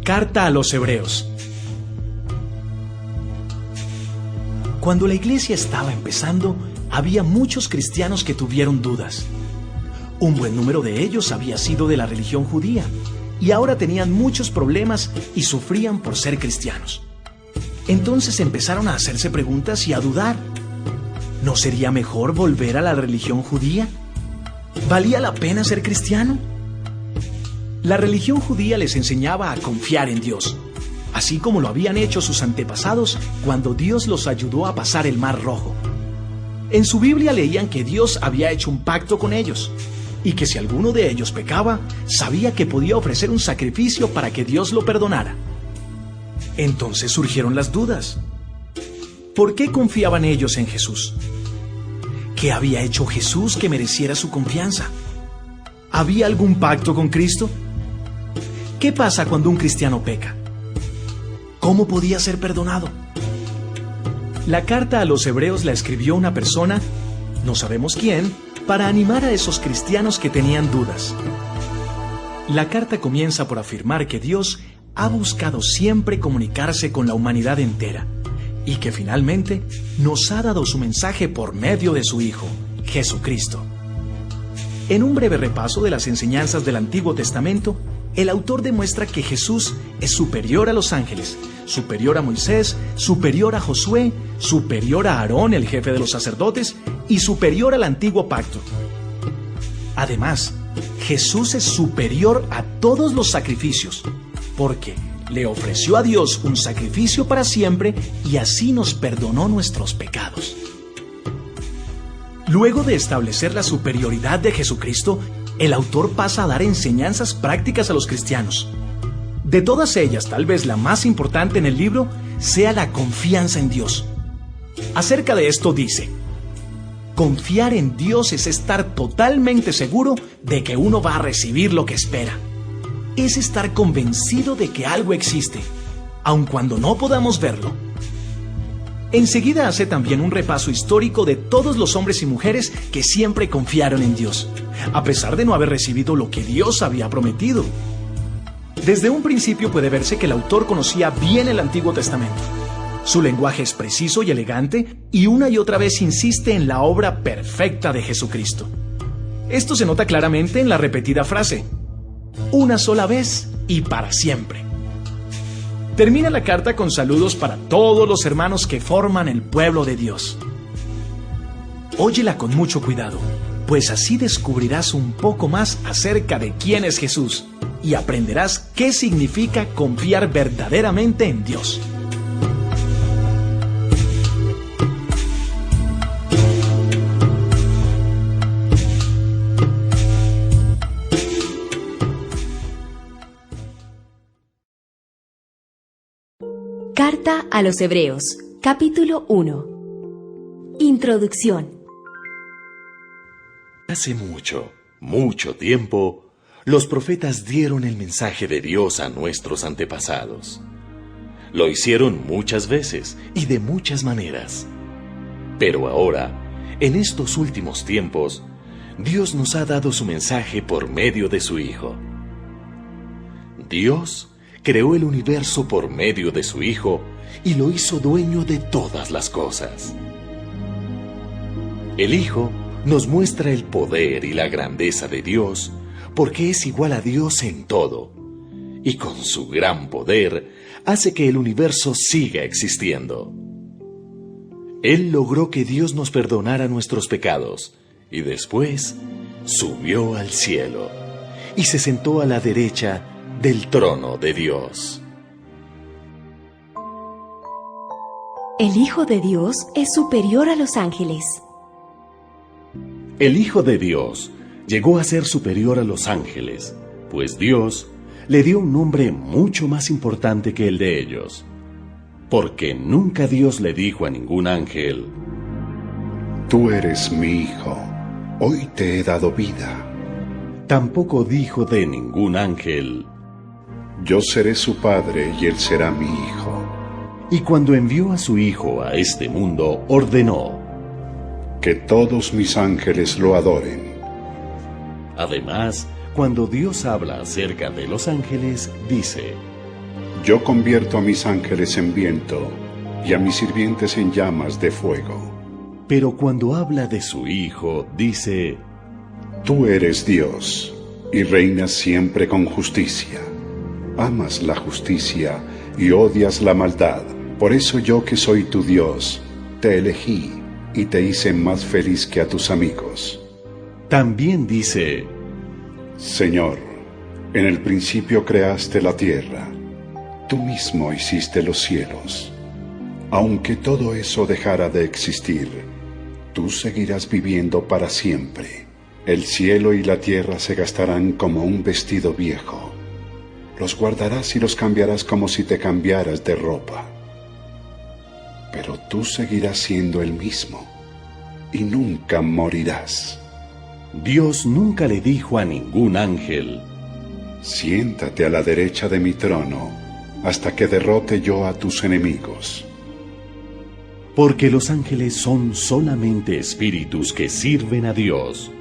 Carta a los Hebreos. Cuando la iglesia estaba empezando, había muchos cristianos que tuvieron dudas. Un buen número de ellos había sido de la religión judía y ahora tenían muchos problemas y sufrían por ser cristianos. Entonces empezaron a hacerse preguntas y a dudar. ¿No sería mejor volver a la religión judía? ¿Valía la pena ser cristiano? La religión judía les enseñaba a confiar en Dios, así como lo habían hecho sus antepasados cuando Dios los ayudó a pasar el Mar Rojo. En su Biblia leían que Dios había hecho un pacto con ellos y que si alguno de ellos pecaba, sabía que podía ofrecer un sacrificio para que Dios lo perdonara. Entonces surgieron las dudas. ¿Por qué confiaban ellos en Jesús? ¿Qué había hecho Jesús que mereciera su confianza? ¿Había algún pacto con Cristo? ¿Qué pasa cuando un cristiano peca? ¿Cómo podía ser perdonado? La carta a los Hebreos la escribió una persona, no sabemos quién, para animar a esos cristianos que tenían dudas. La carta comienza por afirmar que Dios ha buscado siempre comunicarse con la humanidad entera y que finalmente nos ha dado su mensaje por medio de su Hijo, Jesucristo. En un breve repaso de las enseñanzas del Antiguo Testamento, el autor demuestra que Jesús es superior a los ángeles, superior a Moisés, superior a Josué, superior a Aarón, el jefe de los sacerdotes, y superior al antiguo pacto. Además, Jesús es superior a todos los sacrificios, porque le ofreció a Dios un sacrificio para siempre y así nos perdonó nuestros pecados. Luego de establecer la superioridad de Jesucristo, el autor pasa a dar enseñanzas prácticas a los cristianos. De todas ellas, tal vez la más importante en el libro sea la confianza en Dios. Acerca de esto dice: confiar en Dios es estar totalmente seguro de que uno va a recibir lo que espera. Es estar convencido de que algo existe, aun cuando no podamos verlo. Enseguida hace también un repaso histórico de todos los hombres y mujeres que siempre confiaron en Dios, a pesar de no haber recibido lo que Dios había prometido. Desde un principio puede verse que el autor conocía bien el Antiguo Testamento. Su lenguaje es preciso y elegante, y una y otra vez insiste en la obra perfecta de Jesucristo. Esto se nota claramente en la repetida frase: una sola vez y para siempre. Termina la carta con saludos para todos los hermanos que forman el pueblo de Dios. Óyela con mucho cuidado, pues así descubrirás un poco más acerca de quién es Jesús y aprenderás qué significa confiar verdaderamente en Dios. Carta a los Hebreos, capítulo 1. Introducción. Hace mucho tiempo, los profetas dieron el mensaje de Dios a nuestros antepasados. Lo hicieron muchas veces y de muchas maneras. Pero ahora, en estos últimos tiempos, Dios nos ha dado su mensaje por medio de su Hijo. Dios creó el universo por medio de su Hijo y lo hizo dueño de todas las cosas. El Hijo nos muestra el poder y la grandeza de Dios porque es igual a Dios en todo, y con su gran poder hace que el universo siga existiendo. Él logró que Dios nos perdonara nuestros pecados y después subió al cielo y se sentó a la derecha del trono de Dios. El Hijo de Dios es superior a los ángeles. El Hijo de Dios llegó a ser superior a los ángeles, pues Dios le dio un nombre mucho más importante que el de ellos. Porque nunca Dios le dijo a ningún ángel: Tú eres mi Hijo, hoy te he dado vida. Tampoco dijo de ningún ángel: Yo seré su padre y él será mi hijo. Y cuando envió a su Hijo a este mundo, ordenó: Que todos mis ángeles lo adoren. Además, cuando Dios habla acerca de los ángeles, dice: Yo convierto a mis ángeles en viento y a mis sirvientes en llamas de fuego. Pero cuando habla de su Hijo, dice: Tú eres Dios y reinas siempre con justicia. Amas la justicia y odias la maldad. Por eso yo, que soy tu Dios, te elegí y te hice más feliz que a tus amigos. También dice: Señor, en el principio creaste la tierra. Tú mismo hiciste los cielos. Aunque todo eso dejara de existir, tú seguirás viviendo para siempre. El cielo y la tierra se gastarán como un vestido viejo. Los guardarás y los cambiarás como si te cambiaras de ropa. Pero tú seguirás siendo el mismo y nunca morirás. Dios nunca le dijo a ningún ángel: Siéntate a la derecha de mi trono hasta que derrote yo a tus enemigos. Porque los ángeles son solamente espíritus que sirven a Dios,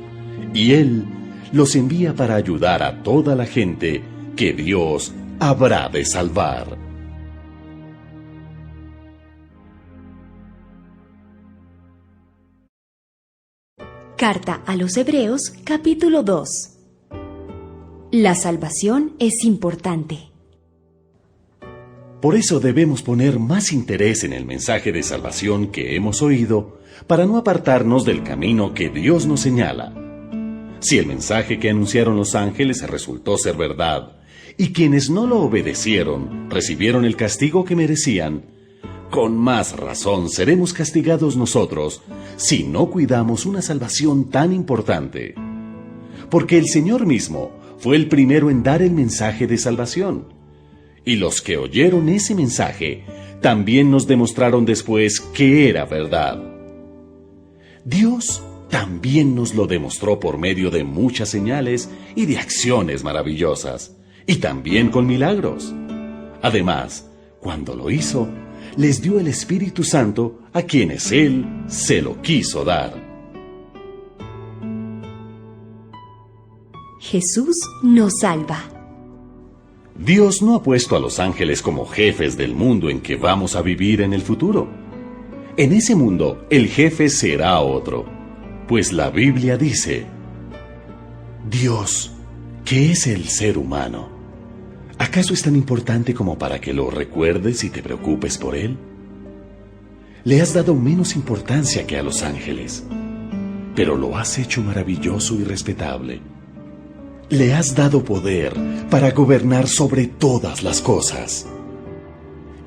y Él los envía para ayudar a toda la gente que Dios habrá de salvar. Carta a los Hebreos, capítulo 2. La salvación es importante. Por eso debemos poner más interés en el mensaje de salvación que hemos oído, para no apartarnos del camino que Dios nos señala. Si el mensaje que anunciaron los ángeles resultó ser verdad, y quienes no lo obedecieron recibieron el castigo que merecían, con más razón seremos castigados nosotros si no cuidamos una salvación tan importante. Porque el Señor mismo fue el primero en dar el mensaje de salvación. Y los que oyeron ese mensaje también nos demostraron después que era verdad. Dios también nos lo demostró por medio de muchas señales y de acciones maravillosas, y también con milagros. Además, cuando lo hizo, les dio el Espíritu Santo a quienes Él se lo quiso dar. Jesús nos salva. Dios no ha puesto a los ángeles como jefes del mundo en que vamos a vivir en el futuro. En ese mundo, el jefe será otro, pues la Biblia dice: Dios, ¿qué es el ser humano? ¿Acaso es tan importante como para que lo recuerdes y te preocupes por él? Le has dado menos importancia que a los ángeles, pero lo has hecho maravilloso y respetable. Le has dado poder para gobernar sobre todas las cosas.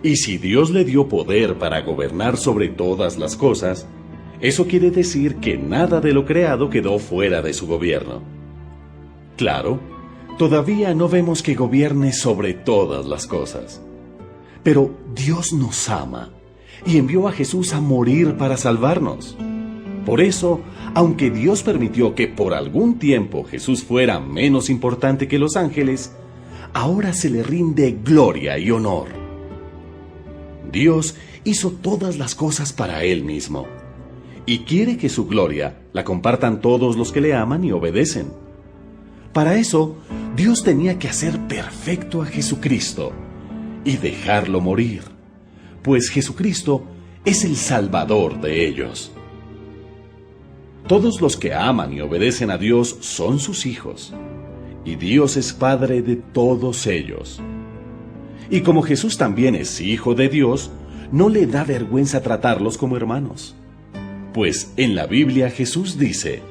Y si Dios le dio poder para gobernar sobre todas las cosas, eso quiere decir que nada de lo creado quedó fuera de su gobierno. Claro, todavía no vemos que gobierne sobre todas las cosas. Pero Dios nos ama y envió a Jesús a morir para salvarnos. Por eso, aunque Dios permitió que por algún tiempo Jesús fuera menos importante que los ángeles, ahora se le rinde gloria y honor. Dios hizo todas las cosas para Él mismo, y quiere que su gloria la compartan todos los que le aman y obedecen. Para eso, Dios tenía que hacer perfecto a Jesucristo y dejarlo morir, pues Jesucristo es el Salvador de ellos. Todos los que aman y obedecen a Dios son sus hijos, y Dios es Padre de todos ellos. Y como Jesús también es Hijo de Dios, no le da vergüenza tratarlos como hermanos. Pues en la Biblia Jesús dice: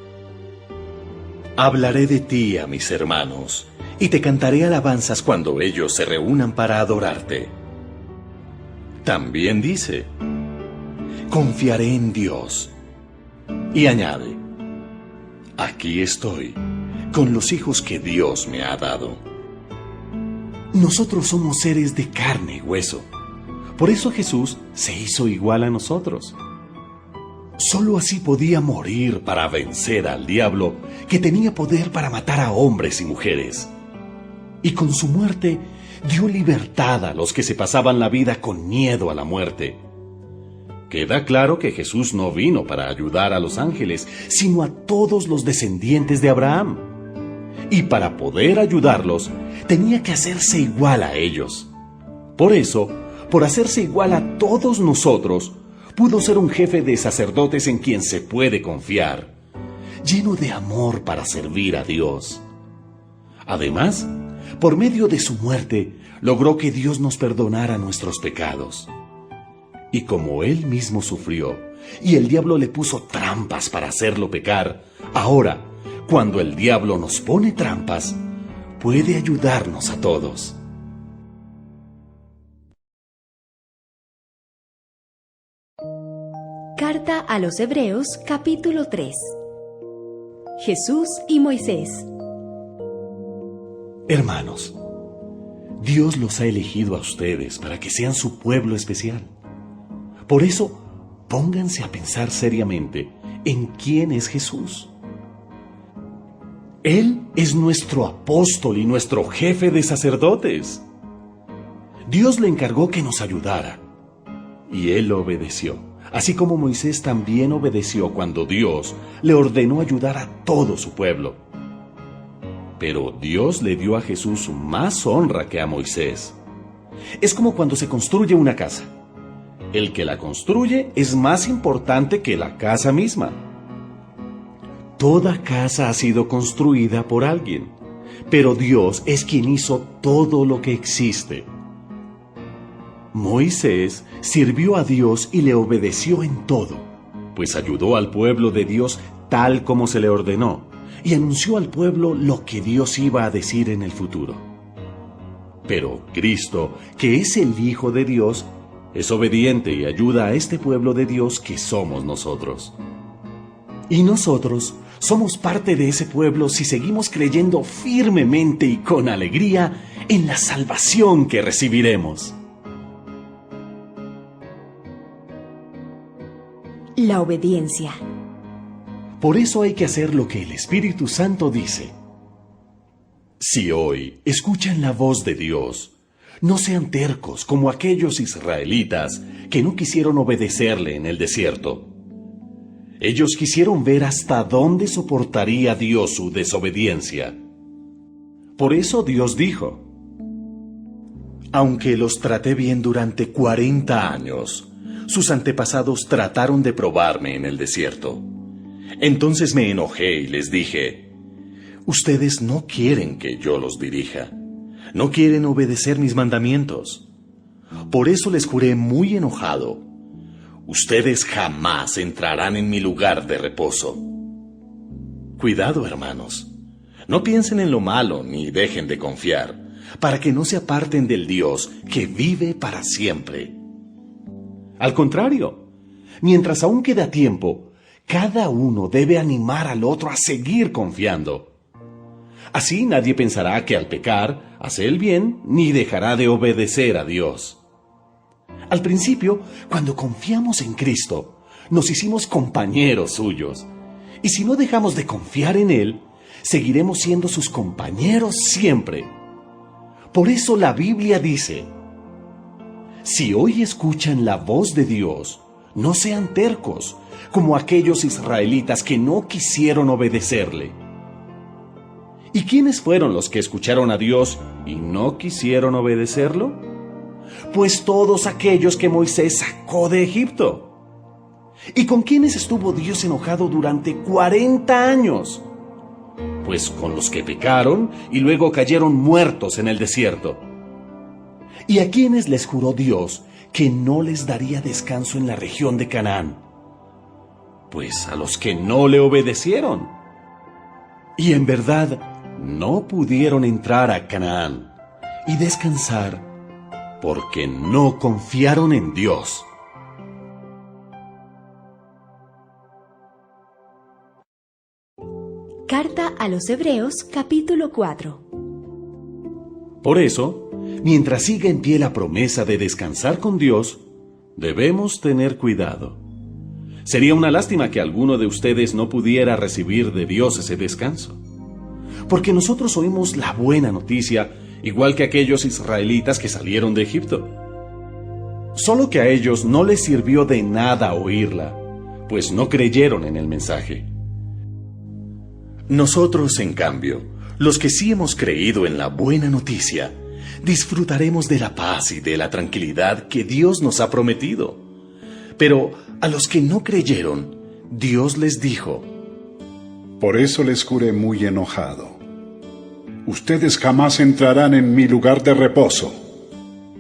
Hablaré de ti a mis hermanos, y te cantaré alabanzas cuando ellos se reúnan para adorarte. También dice: Confiaré en Dios. Y añade: Aquí estoy, con los hijos que Dios me ha dado. Nosotros somos seres de carne y hueso. Por eso Jesús se hizo igual a nosotros. Solo así podía morir para vencer al diablo, que tenía poder para matar a hombres y mujeres. Y con su muerte dio libertad a los que se pasaban la vida con miedo a la muerte. Queda claro que Jesús no vino para ayudar a los ángeles, sino a todos los descendientes de Abraham. Y para poder ayudarlos, tenía que hacerse igual a ellos. Por eso, por hacerse igual a todos nosotros, pudo ser un jefe de sacerdotes en quien se puede confiar, lleno de amor para servir a Dios. Además, por medio de su muerte, logró que Dios nos perdonara nuestros pecados. Y como Él mismo sufrió, y el diablo le puso trampas para hacerlo pecar, ahora, cuando el diablo nos pone trampas, puede ayudarnos a todos. Carta a los Hebreos, capítulo 3. Jesús y Moisés. Hermanos, Dios los ha elegido a ustedes para que sean su pueblo especial. Por eso, pónganse a pensar seriamente en quién es Jesús. Él es nuestro apóstol y nuestro jefe de sacerdotes. Dios le encargó que nos ayudara, y Él obedeció. Así como Moisés también obedeció cuando Dios le ordenó ayudar a todo su pueblo. Pero Dios le dio a Jesús más honra que a Moisés. Es como cuando se construye una casa. El que la construye es más importante que la casa misma. Toda casa ha sido construida por alguien, pero Dios es quien hizo todo lo que existe. Moisés sirvió a Dios y le obedeció en todo, pues ayudó al pueblo de Dios tal como se le ordenó, y anunció al pueblo lo que Dios iba a decir en el futuro. Pero Cristo, que es el Hijo de Dios, es obediente y ayuda a este pueblo de Dios que somos nosotros. Y nosotros somos parte de ese pueblo si seguimos creyendo firmemente y con alegría en la salvación que recibiremos. La obediencia. Por eso hay que hacer lo que el Espíritu Santo dice. Si hoy escuchan la voz de Dios, no sean tercos como aquellos israelitas que no quisieron obedecerle en el desierto. Ellos quisieron ver hasta dónde soportaría Dios su desobediencia. Por eso Dios dijo: aunque los traté bien durante 40 años, sus antepasados trataron de probarme en el desierto. Entonces me enojé y les dije: ustedes no quieren que yo los dirija, no quieren obedecer mis mandamientos. Por eso les juré muy enojado: ustedes jamás entrarán en mi lugar de reposo. Cuidado, hermanos, no piensen en lo malo ni dejen de confiar, para que no se aparten del Dios que vive para siempre. Al contrario, mientras aún queda tiempo, cada uno debe animar al otro a seguir confiando. Así nadie pensará que al pecar hace el bien ni dejará de obedecer a Dios. Al principio, cuando confiamos en Cristo, nos hicimos compañeros suyos. Y si no dejamos de confiar en Él, seguiremos siendo sus compañeros siempre. Por eso la Biblia dice: si hoy escuchan la voz de Dios, no sean tercos, como aquellos israelitas que no quisieron obedecerle. ¿Y quiénes fueron los que escucharon a Dios y no quisieron obedecerlo? Pues todos aquellos que Moisés sacó de Egipto. ¿Y con quiénes estuvo Dios enojado durante 40 años? Pues con los que pecaron y luego cayeron muertos en el desierto. ¿Y a quiénes les juró Dios que no les daría descanso en la región de Canaán? Pues a los que no le obedecieron. Y en verdad no pudieron entrar a Canaán y descansar porque no confiaron en Dios. Carta a los Hebreos, capítulo 4. Por eso, mientras siga en pie la promesa de descansar con Dios, debemos tener cuidado. Sería una lástima que alguno de ustedes no pudiera recibir de Dios ese descanso. Porque nosotros oímos la buena noticia, igual que aquellos israelitas que salieron de Egipto. Solo que a ellos no les sirvió de nada oírla, pues no creyeron en el mensaje. Nosotros, en cambio, los que sí hemos creído en la buena noticia, disfrutaremos de la paz y de la tranquilidad que Dios nos ha prometido. Pero a los que no creyeron, Dios les dijo: Por eso les juré muy enojado. Ustedes jamás entrarán en mi lugar de reposo.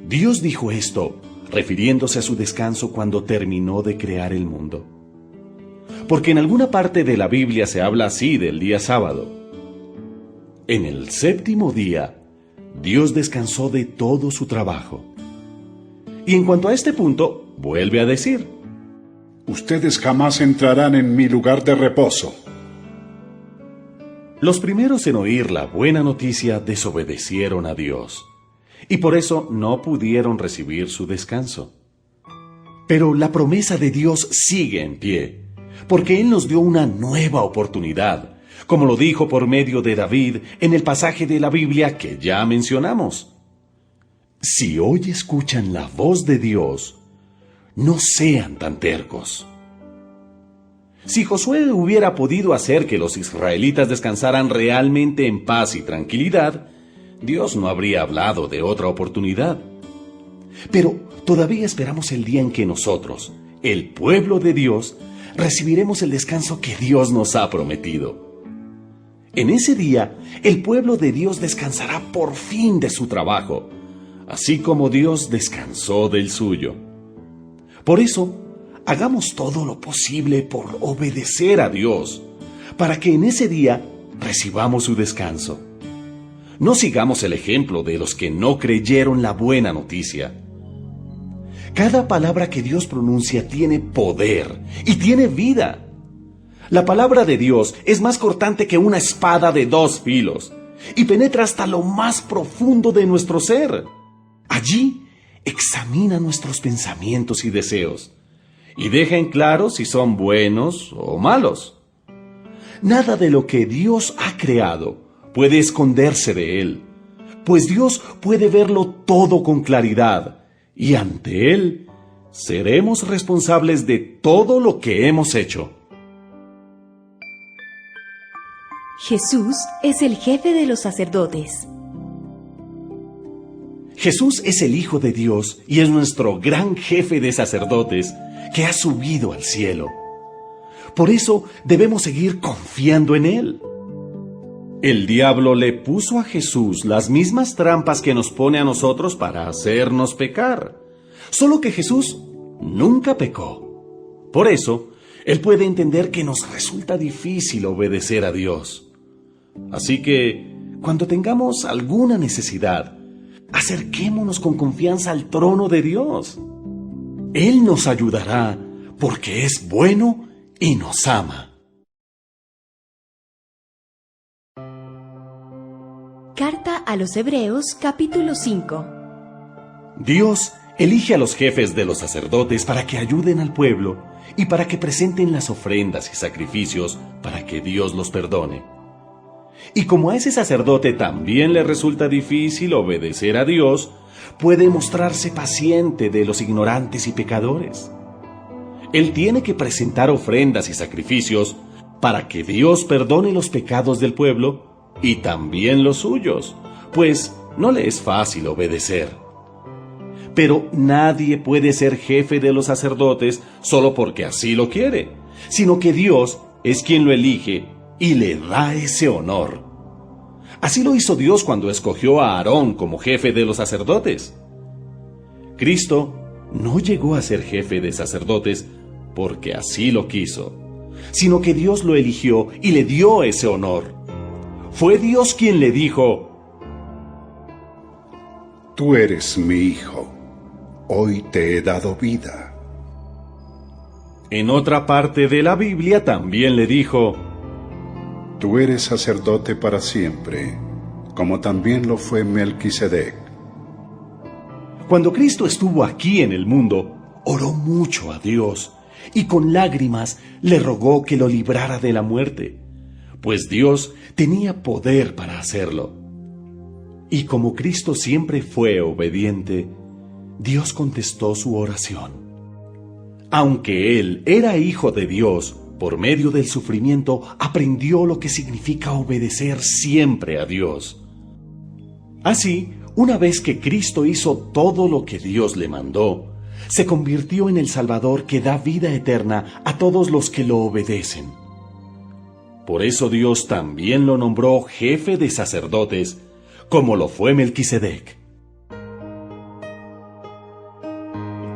Dios dijo esto refiriéndose a su descanso cuando terminó de crear el mundo. Porque en alguna parte de la Biblia se habla así del día sábado. En el séptimo día, Dios descansó de todo su trabajo. Y en cuanto a este punto, vuelve a decir: Ustedes jamás entrarán en mi lugar de reposo. Los primeros en oír la buena noticia desobedecieron a Dios, y por eso no pudieron recibir su descanso. Pero la promesa de Dios sigue en pie, porque Él nos dio una nueva oportunidad, como lo dijo por medio de David en el pasaje de la Biblia que ya mencionamos. Si hoy escuchan la voz de Dios, no sean tan tercos. Si Josué hubiera podido hacer que los israelitas descansaran realmente en paz y tranquilidad, Dios no habría hablado de otra oportunidad. Pero todavía esperamos el día en que nosotros, el pueblo de Dios, recibiremos el descanso que Dios nos ha prometido. En ese día, el pueblo de Dios descansará por fin de su trabajo, así como Dios descansó del suyo. Por eso, hagamos todo lo posible por obedecer a Dios, para que en ese día recibamos su descanso. No sigamos el ejemplo de los que no creyeron la buena noticia. Cada palabra que Dios pronuncia tiene poder y tiene vida. La palabra de Dios es más cortante que una espada de 2 filos y penetra hasta lo más profundo de nuestro ser. Allí examina nuestros pensamientos y deseos y deja en claro si son buenos o malos. Nada de lo que Dios ha creado puede esconderse de Él, pues Dios puede verlo todo con claridad, y ante Él seremos responsables de todo lo que hemos hecho. Jesús es el jefe de los sacerdotes. Jesús es el Hijo de Dios y es nuestro gran jefe de sacerdotes que ha subido al cielo. Por eso debemos seguir confiando en Él. El diablo le puso a Jesús las mismas trampas que nos pone a nosotros para hacernos pecar, solo que Jesús nunca pecó. Por eso, Él puede entender que nos resulta difícil obedecer a Dios. Así que, cuando tengamos alguna necesidad, acerquémonos con confianza al trono de Dios. Él nos ayudará porque es bueno y nos ama. Carta a los Hebreos, capítulo 5. Dios elige a los jefes de los sacerdotes para que ayuden al pueblo y para que presenten las ofrendas y sacrificios para que Dios los perdone. Y como a ese sacerdote también le resulta difícil obedecer a Dios, puede mostrarse paciente de los ignorantes y pecadores. Él tiene que presentar ofrendas y sacrificios para que Dios perdone los pecados del pueblo y también los suyos, pues no le es fácil obedecer. Pero nadie puede ser jefe de los sacerdotes solo porque así lo quiere, sino que Dios es quien lo elige y le da ese honor. Así lo hizo Dios cuando escogió a Aarón como jefe de los sacerdotes. Cristo no llegó a ser jefe de sacerdotes porque así lo quiso, sino que Dios lo eligió y le dio ese honor. Fue Dios quien le dijo: Tú eres mi hijo, hoy te he dado vida. En otra parte de la Biblia también le dijo: Tú eres sacerdote para siempre, como también lo fue Melquisedec. Cuando Cristo estuvo aquí en el mundo, oró mucho a Dios y con lágrimas le rogó que lo librara de la muerte, pues Dios tenía poder para hacerlo. Y como Cristo siempre fue obediente, Dios contestó su oración. Aunque Él era hijo de Dios, por medio del sufrimiento aprendió lo que significa obedecer siempre a Dios. Así, Una vez que Cristo hizo todo lo que Dios le mandó, se convirtió en el Salvador que da vida eterna a todos los que lo obedecen. Por eso Dios también lo nombró jefe de sacerdotes, como lo fue Melquisedec.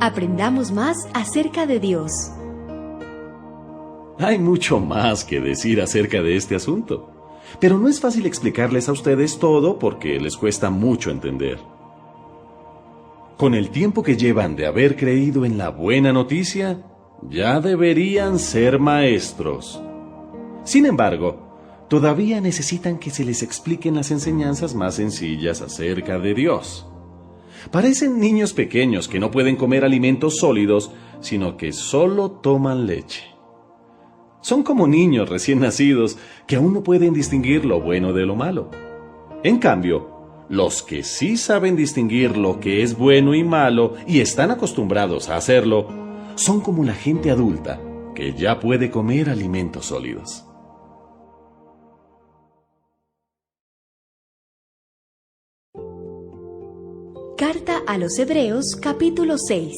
Aprendamos más acerca de Dios. Hay mucho más que decir acerca de este asunto, pero no es fácil explicarles a ustedes todo porque les cuesta mucho entender. Con el tiempo que llevan de haber creído en la buena noticia, ya deberían ser maestros. Sin embargo, todavía necesitan que se les expliquen las enseñanzas más sencillas acerca de Dios. Parecen niños pequeños que no pueden comer alimentos sólidos, sino que solo toman leche. Son como niños recién nacidos que aún no pueden distinguir lo bueno de lo malo. En cambio, los que sí saben distinguir lo que es bueno y malo y están acostumbrados a hacerlo, son como la gente adulta que ya puede comer alimentos sólidos. Carta a los Hebreos, capítulo 6.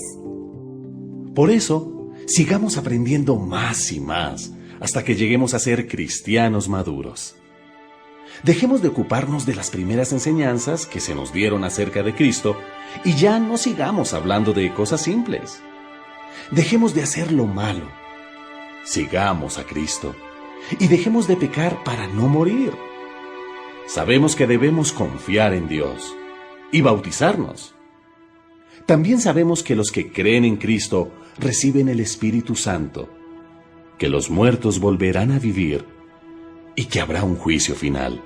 Por eso, sigamos aprendiendo más y más hasta que lleguemos a ser cristianos maduros. Dejemos de ocuparnos de las primeras enseñanzas que se nos dieron acerca de Cristo y ya no sigamos hablando de cosas simples. Dejemos de hacer lo malo. Sigamos a Cristo y dejemos de pecar para no morir. Sabemos que debemos confiar en Dios y bautizarnos. También sabemos que los que creen en Cristo reciben el Espíritu Santo, que los muertos volverán a vivir y que habrá un juicio final.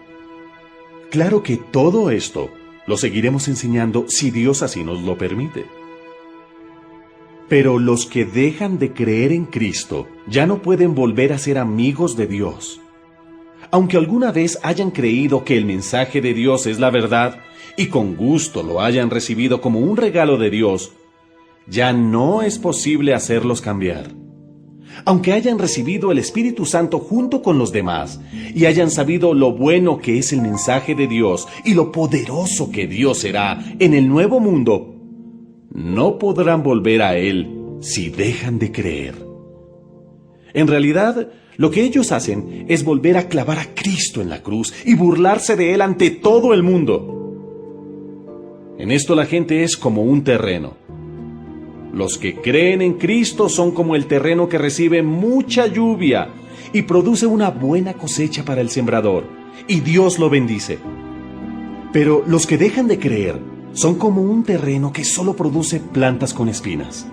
Claro que todo esto lo seguiremos enseñando si Dios así nos lo permite. Pero los que dejan de creer en Cristo ya no pueden volver a ser amigos de Dios. Aunque alguna vez hayan creído que el mensaje de Dios es la verdad y con gusto lo hayan recibido como un regalo de Dios, ya no es posible hacerlos cambiar. Aunque hayan recibido el Espíritu Santo junto con los demás y hayan sabido lo bueno que es el mensaje de Dios y lo poderoso que Dios será en el nuevo mundo, no podrán volver a Él si dejan de creer. En realidad, lo que ellos hacen es volver a clavar a Cristo en la cruz y burlarse de Él ante todo el mundo. En esto la gente es como un terreno. Los que creen en Cristo son como el terreno que recibe mucha lluvia y produce una buena cosecha para el sembrador, y Dios lo bendice. Pero los que dejan de creer son como un terreno que solo produce plantas con espinas.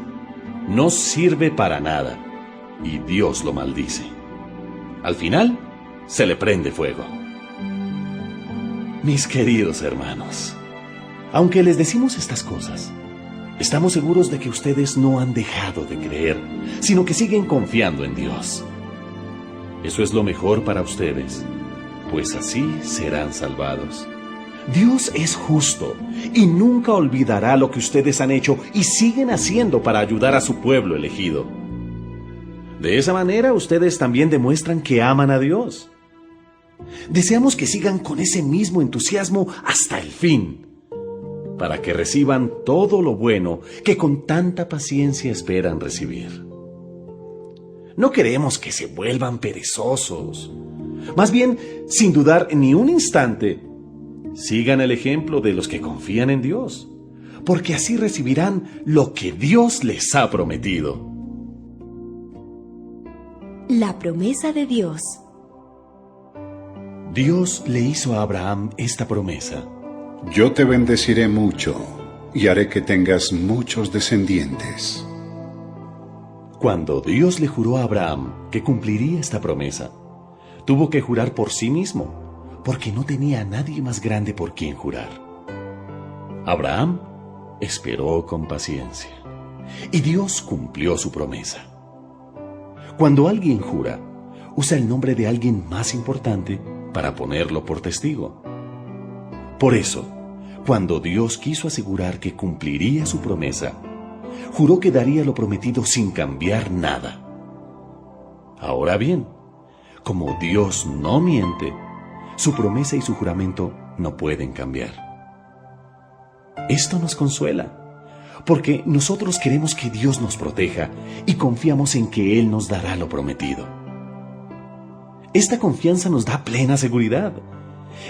No sirve para nada, y Dios lo maldice. Al final, se le prende fuego. Mis queridos hermanos, aunque les decimos estas cosas, estamos seguros de que ustedes no han dejado de creer, sino que siguen confiando en Dios. Eso es lo mejor para ustedes, pues así serán salvados. Dios es justo y nunca olvidará lo que ustedes han hecho y siguen haciendo para ayudar a su pueblo elegido. De esa manera ustedes también demuestran que aman a Dios. Deseamos que sigan con ese mismo entusiasmo hasta el fin, para que reciban todo lo bueno que con tanta paciencia esperan recibir. No queremos que se vuelvan perezosos. Más bien, sin dudar ni un instante, sigan el ejemplo de los que confían en Dios, porque así recibirán lo que Dios les ha prometido. La promesa de Dios. Dios le hizo a Abraham esta promesa: Yo te bendeciré mucho y haré que tengas muchos descendientes. Cuando Dios le juró a Abraham que cumpliría esta promesa, tuvo que jurar por sí mismo, porque no tenía a nadie más grande por quien jurar. Abraham esperó con paciencia, y Dios cumplió su promesa. Cuando alguien jura, usa el nombre de alguien más importante para ponerlo por testigo. Por eso, cuando Dios quiso asegurar que cumpliría su promesa, juró que daría lo prometido sin cambiar nada. Ahora bien, como Dios no miente, su promesa y su juramento no pueden cambiar. Esto nos consuela, porque nosotros queremos que Dios nos proteja y confiamos en que Él nos dará lo prometido. Esta confianza nos da plena seguridad.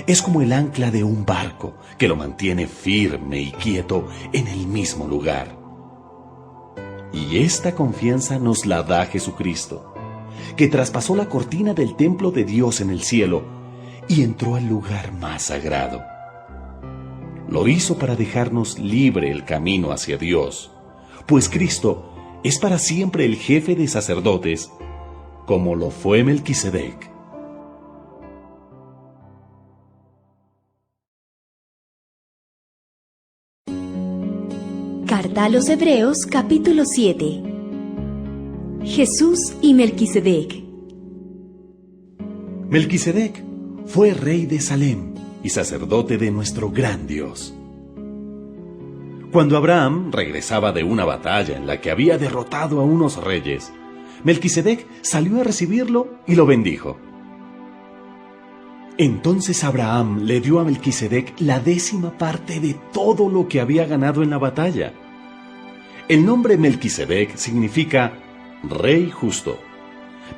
Es como el ancla de un barco que lo mantiene firme y quieto en el mismo lugar. Y esta confianza nos la da Jesucristo, que traspasó la cortina del templo de Dios en el cielo y entró al lugar más sagrado. Lo hizo para dejarnos libre el camino hacia Dios, pues Cristo es para siempre el jefe de sacerdotes, como lo fue Melquisedec. Carta a los Hebreos, capítulo 7. Jesús y Melquisedec. Melquisedec fue rey de Salem y sacerdote de nuestro gran Dios. Cuando Abraham regresaba de una batalla en la que había derrotado a unos reyes, Melquisedec salió a recibirlo y lo bendijo. Entonces Abraham le dio a Melquisedec la 10ª parte de todo lo que había ganado en la batalla. El nombre Melquisedec significa rey justo,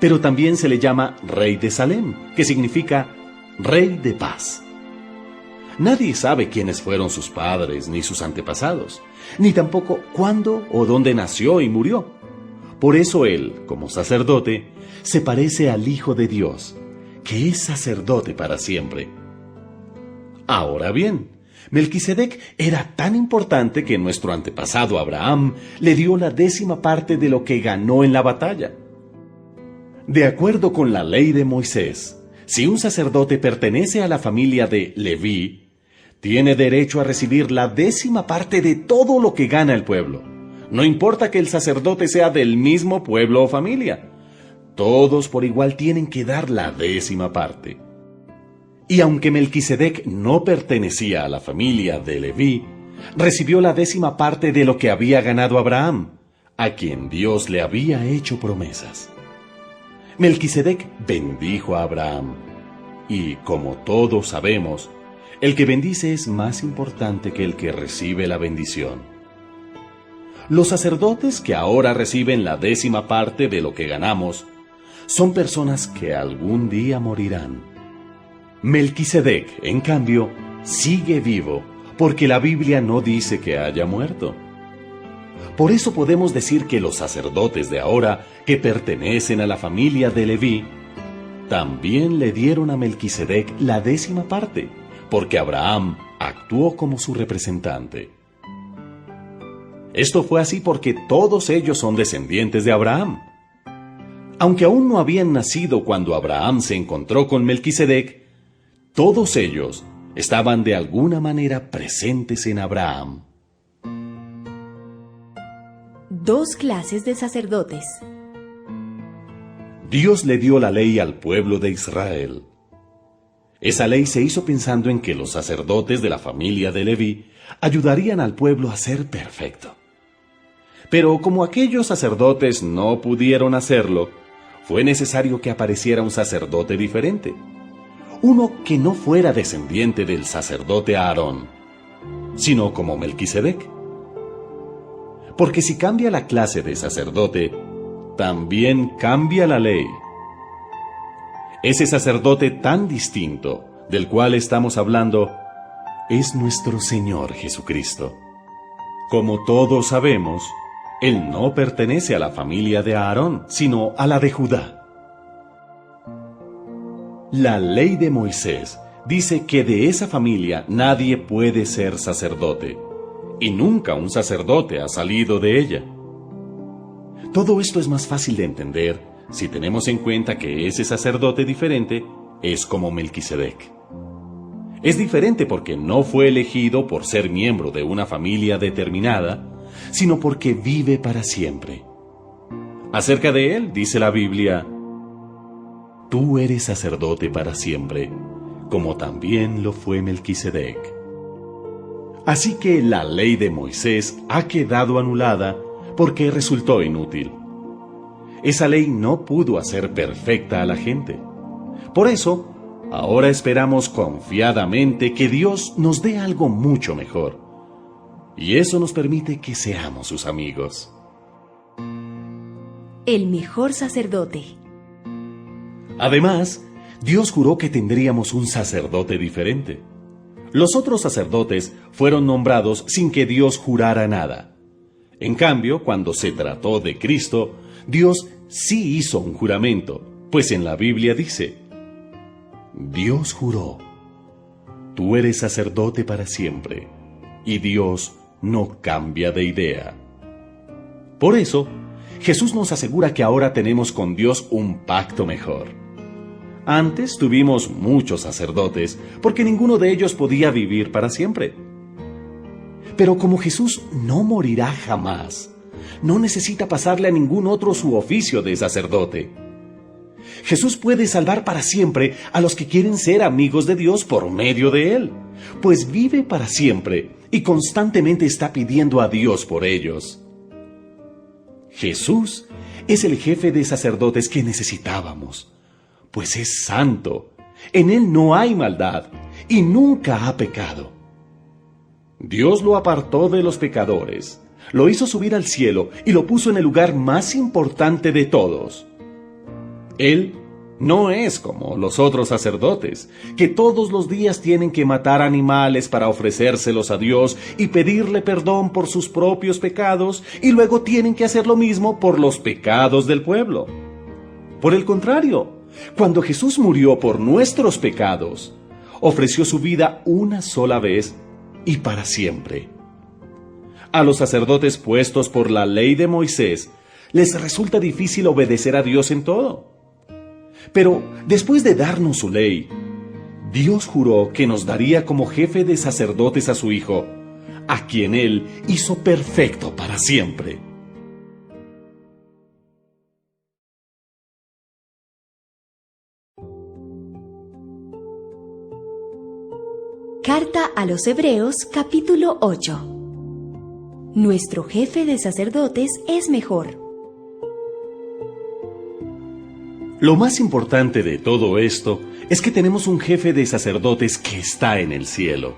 pero también se le llama rey de Salem, que significa rey de paz. Nadie sabe quiénes fueron sus padres ni sus antepasados, ni tampoco cuándo o dónde nació y murió. Por eso él, como sacerdote, se parece al Hijo de Dios, que es sacerdote para siempre. Ahora bien, Melquisedec era tan importante que nuestro antepasado Abraham le dio la 10ª parte de lo que ganó en la batalla. De acuerdo con la ley de Moisés, si un sacerdote pertenece a la familia de Leví, tiene derecho a recibir la 10ª parte de todo lo que gana el pueblo. No importa que el sacerdote sea del mismo pueblo o familia. Todos por igual tienen que dar la 10ª parte. Y aunque Melquisedec no pertenecía a la familia de Leví, recibió la 10ª parte de lo que había ganado Abraham, a quien Dios le había hecho promesas. Melquisedec bendijo a Abraham, y como todos sabemos, el que bendice es más importante que el que recibe la bendición. Los sacerdotes que ahora reciben la 10ª parte de lo que ganamos son personas que algún día morirán. Melquisedec, en cambio, sigue vivo, porque la Biblia no dice que haya muerto. Por eso podemos decir que los sacerdotes de ahora, que pertenecen a la familia de Leví, también le dieron a Melquisedec la 10ª parte, porque Abraham actuó como su representante. Esto fue así porque todos ellos son descendientes de Abraham. Aunque aún no habían nacido cuando Abraham se encontró con Melquisedec, todos ellos estaban de alguna manera presentes en Abraham. 2 clases de sacerdotes. Dios le dio la ley al pueblo de Israel. Esa ley se hizo pensando en que los sacerdotes de la familia de Leví ayudarían al pueblo a ser perfecto. Pero como aquellos sacerdotes no pudieron hacerlo, fue necesario que apareciera un sacerdote diferente, uno que no fuera descendiente del sacerdote Aarón, sino como Melquisedec. Porque si cambia la clase de sacerdote, también cambia la ley. Ese sacerdote tan distinto del cual estamos hablando es nuestro Señor Jesucristo. Como todos sabemos, Él no pertenece a la familia de Aarón, sino a la de Judá. La ley de Moisés dice que de esa familia nadie puede ser sacerdote, y nunca un sacerdote ha salido de ella. Todo esto es más fácil de entender si tenemos en cuenta que ese sacerdote diferente es como Melquisedec. Es diferente porque no fue elegido por ser miembro de una familia determinada, sino porque vive para siempre. Acerca de él dice la Biblia: tú eres sacerdote para siempre, como también lo fue Melquisedec. Así que la ley de Moisés ha quedado anulada porque resultó inútil. Esa ley no pudo hacer perfecta a la gente. Por eso, ahora esperamos confiadamente que Dios nos dé algo mucho mejor, y eso nos permite que seamos sus amigos. El mejor sacerdote. Además, Dios juró que tendríamos un sacerdote diferente. Los otros sacerdotes fueron nombrados sin que Dios jurara nada. En cambio, cuando se trató de Cristo, Dios sí hizo un juramento, pues en la Biblia dice: Dios juró, tú eres sacerdote para siempre, y Dios no cambia de idea. Por eso, Jesús nos asegura que ahora tenemos con Dios un pacto mejor. Antes tuvimos muchos sacerdotes, porque ninguno de ellos podía vivir para siempre. Pero como Jesús no morirá jamás, no necesita pasarle a ningún otro su oficio de sacerdote. Jesús puede salvar para siempre a los que quieren ser amigos de Dios por medio de Él, pues vive para siempre y constantemente está pidiendo a Dios por ellos. Jesús es el jefe de sacerdotes que necesitábamos, pues es santo, en Él no hay maldad y nunca ha pecado. Dios lo apartó de los pecadores, lo hizo subir al cielo y lo puso en el lugar más importante de todos. Él no es como los otros sacerdotes, que todos los días tienen que matar animales para ofrecérselos a Dios y pedirle perdón por sus propios pecados, y luego tienen que hacer lo mismo por los pecados del pueblo. Por el contrario, cuando Jesús murió por nuestros pecados, ofreció su vida una sola vez y para siempre. A los sacerdotes puestos por la ley de Moisés les resulta difícil obedecer a Dios en todo. Pero después de darnos su ley, Dios juró que nos daría como jefe de sacerdotes a su Hijo, a quien Él hizo perfecto para siempre. Carta a los Hebreos, capítulo 8. Nuestro jefe de sacerdotes es mejor. Lo más importante de todo esto es que tenemos un jefe de sacerdotes que está en el cielo,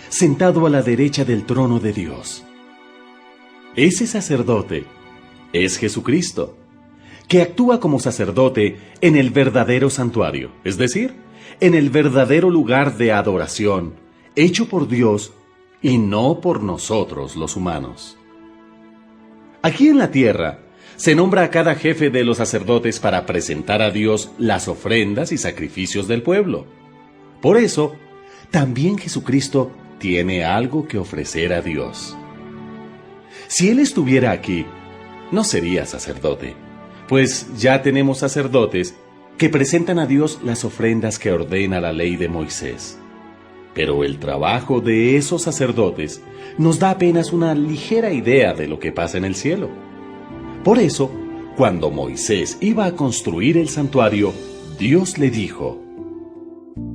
sentado a la derecha del trono de Dios. Ese sacerdote es Jesucristo, que actúa como sacerdote en el verdadero santuario, es decir, en el verdadero lugar de adoración, hecho por Dios y no por nosotros los humanos. Aquí en la tierra, se nombra a cada jefe de los sacerdotes para presentar a Dios las ofrendas y sacrificios del pueblo. Por eso, también Jesucristo tiene algo que ofrecer a Dios. Si Él estuviera aquí, no sería sacerdote, pues ya tenemos sacerdotes que presentan a Dios las ofrendas que ordena la ley de Moisés. Pero el trabajo de esos sacerdotes nos da apenas una ligera idea de lo que pasa en el cielo. Por eso, cuando Moisés iba a construir el santuario, Dios le dijo: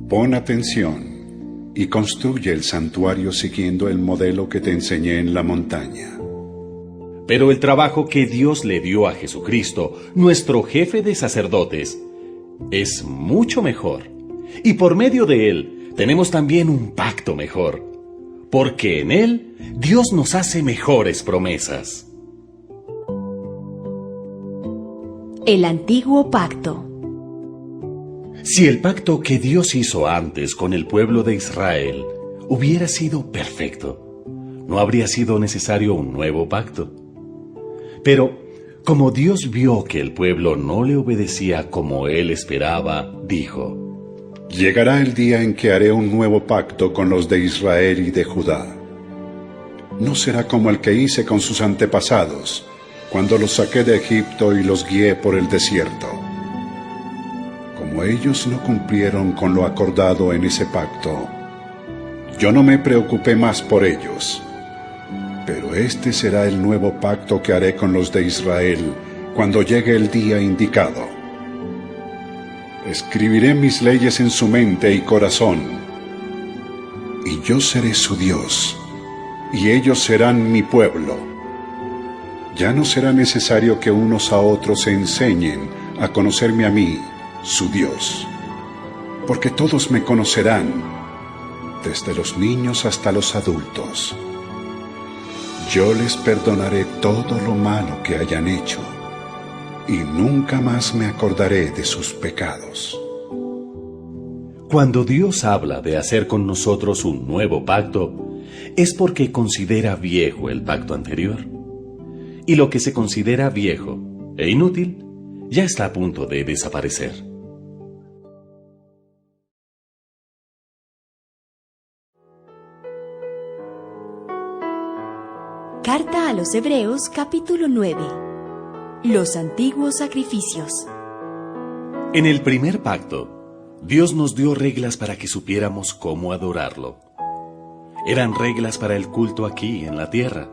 Pon atención y construye el santuario siguiendo el modelo que te enseñé en la montaña. Pero el trabajo que Dios le dio a Jesucristo, nuestro jefe de sacerdotes, es mucho mejor. Y por medio de Él tenemos también un pacto mejor, porque en Él Dios nos hace mejores promesas. El antiguo pacto. Si el pacto que Dios hizo antes con el pueblo de Israel hubiera sido perfecto, no habría sido necesario un nuevo pacto. Pero, como Dios vio que el pueblo no le obedecía como Él esperaba, dijo: Llegará el día en que haré un nuevo pacto con los de Israel y de Judá. No será como el que hice con sus antepasados, cuando los saqué de Egipto y los guié por el desierto. Como ellos no cumplieron con lo acordado en ese pacto, yo no me preocupé más por ellos. Pero este será el nuevo pacto que haré con los de Israel cuando llegue el día indicado. Escribiré mis leyes en su mente y corazón, y yo seré su Dios, y ellos serán mi pueblo. Ya no será necesario que unos a otros se enseñen a conocerme a mí, su Dios, porque todos me conocerán, desde los niños hasta los adultos. yo les perdonaré todo lo malo que hayan hecho, y nunca más me acordaré de sus pecados. Cuando Dios habla de hacer con nosotros un nuevo pacto, es porque considera viejo el pacto anterior. Y lo que se considera viejo e inútil ya está a punto de desaparecer. Carta a los Hebreos, capítulo 9. Los antiguos sacrificios. En el primer pacto, Dios nos dio reglas para que supiéramos cómo adorarlo. Eran reglas para el culto aquí en la tierra.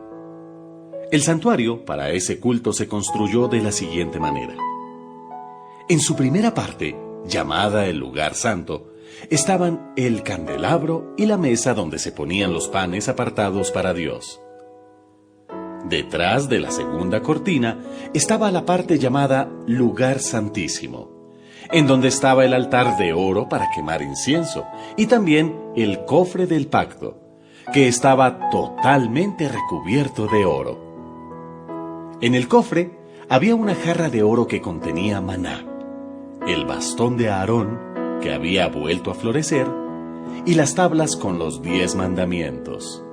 El santuario para ese culto se construyó de la siguiente manera. En su primera parte, llamada el lugar santo, estaban el candelabro y la mesa donde se ponían los panes apartados para Dios. Detrás de la segunda cortina estaba la parte llamada lugar santísimo, en donde estaba el altar de oro para quemar incienso y también el cofre del pacto, que estaba totalmente recubierto de oro. En el cofre había una jarra de oro que contenía maná, el bastón de Aarón, que había vuelto a florecer, y las tablas con los 10 mandamientos.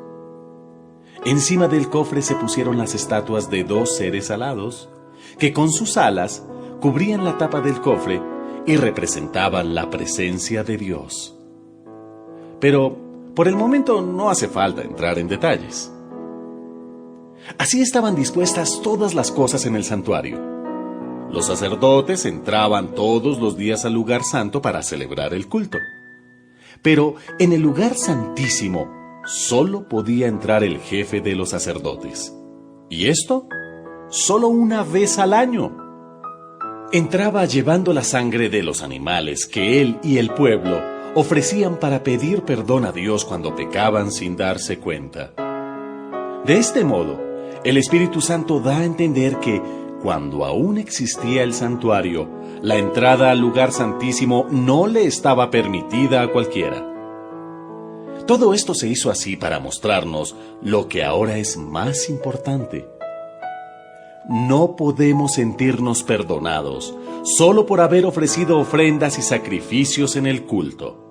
Encima del cofre se pusieron las estatuas de 2 seres alados, que con sus alas cubrían la tapa del cofre y representaban la presencia de Dios. Pero por el momento no hace falta entrar en detalles. Así estaban dispuestas todas las cosas en el santuario. Los sacerdotes entraban todos los días al lugar santo para celebrar el culto. Pero en el lugar santísimo solo podía entrar el jefe de los sacerdotes. ¿Y esto? Solo una vez al año. Entraba llevando la sangre de los animales que él y el pueblo ofrecían para pedir perdón a Dios cuando pecaban sin darse cuenta. De este modo, el Espíritu Santo da a entender que, cuando aún existía el santuario, la entrada al lugar santísimo no le estaba permitida a cualquiera. Todo esto se hizo así para mostrarnos lo que ahora es más importante. No podemos sentirnos perdonados solo por haber ofrecido ofrendas y sacrificios en el culto.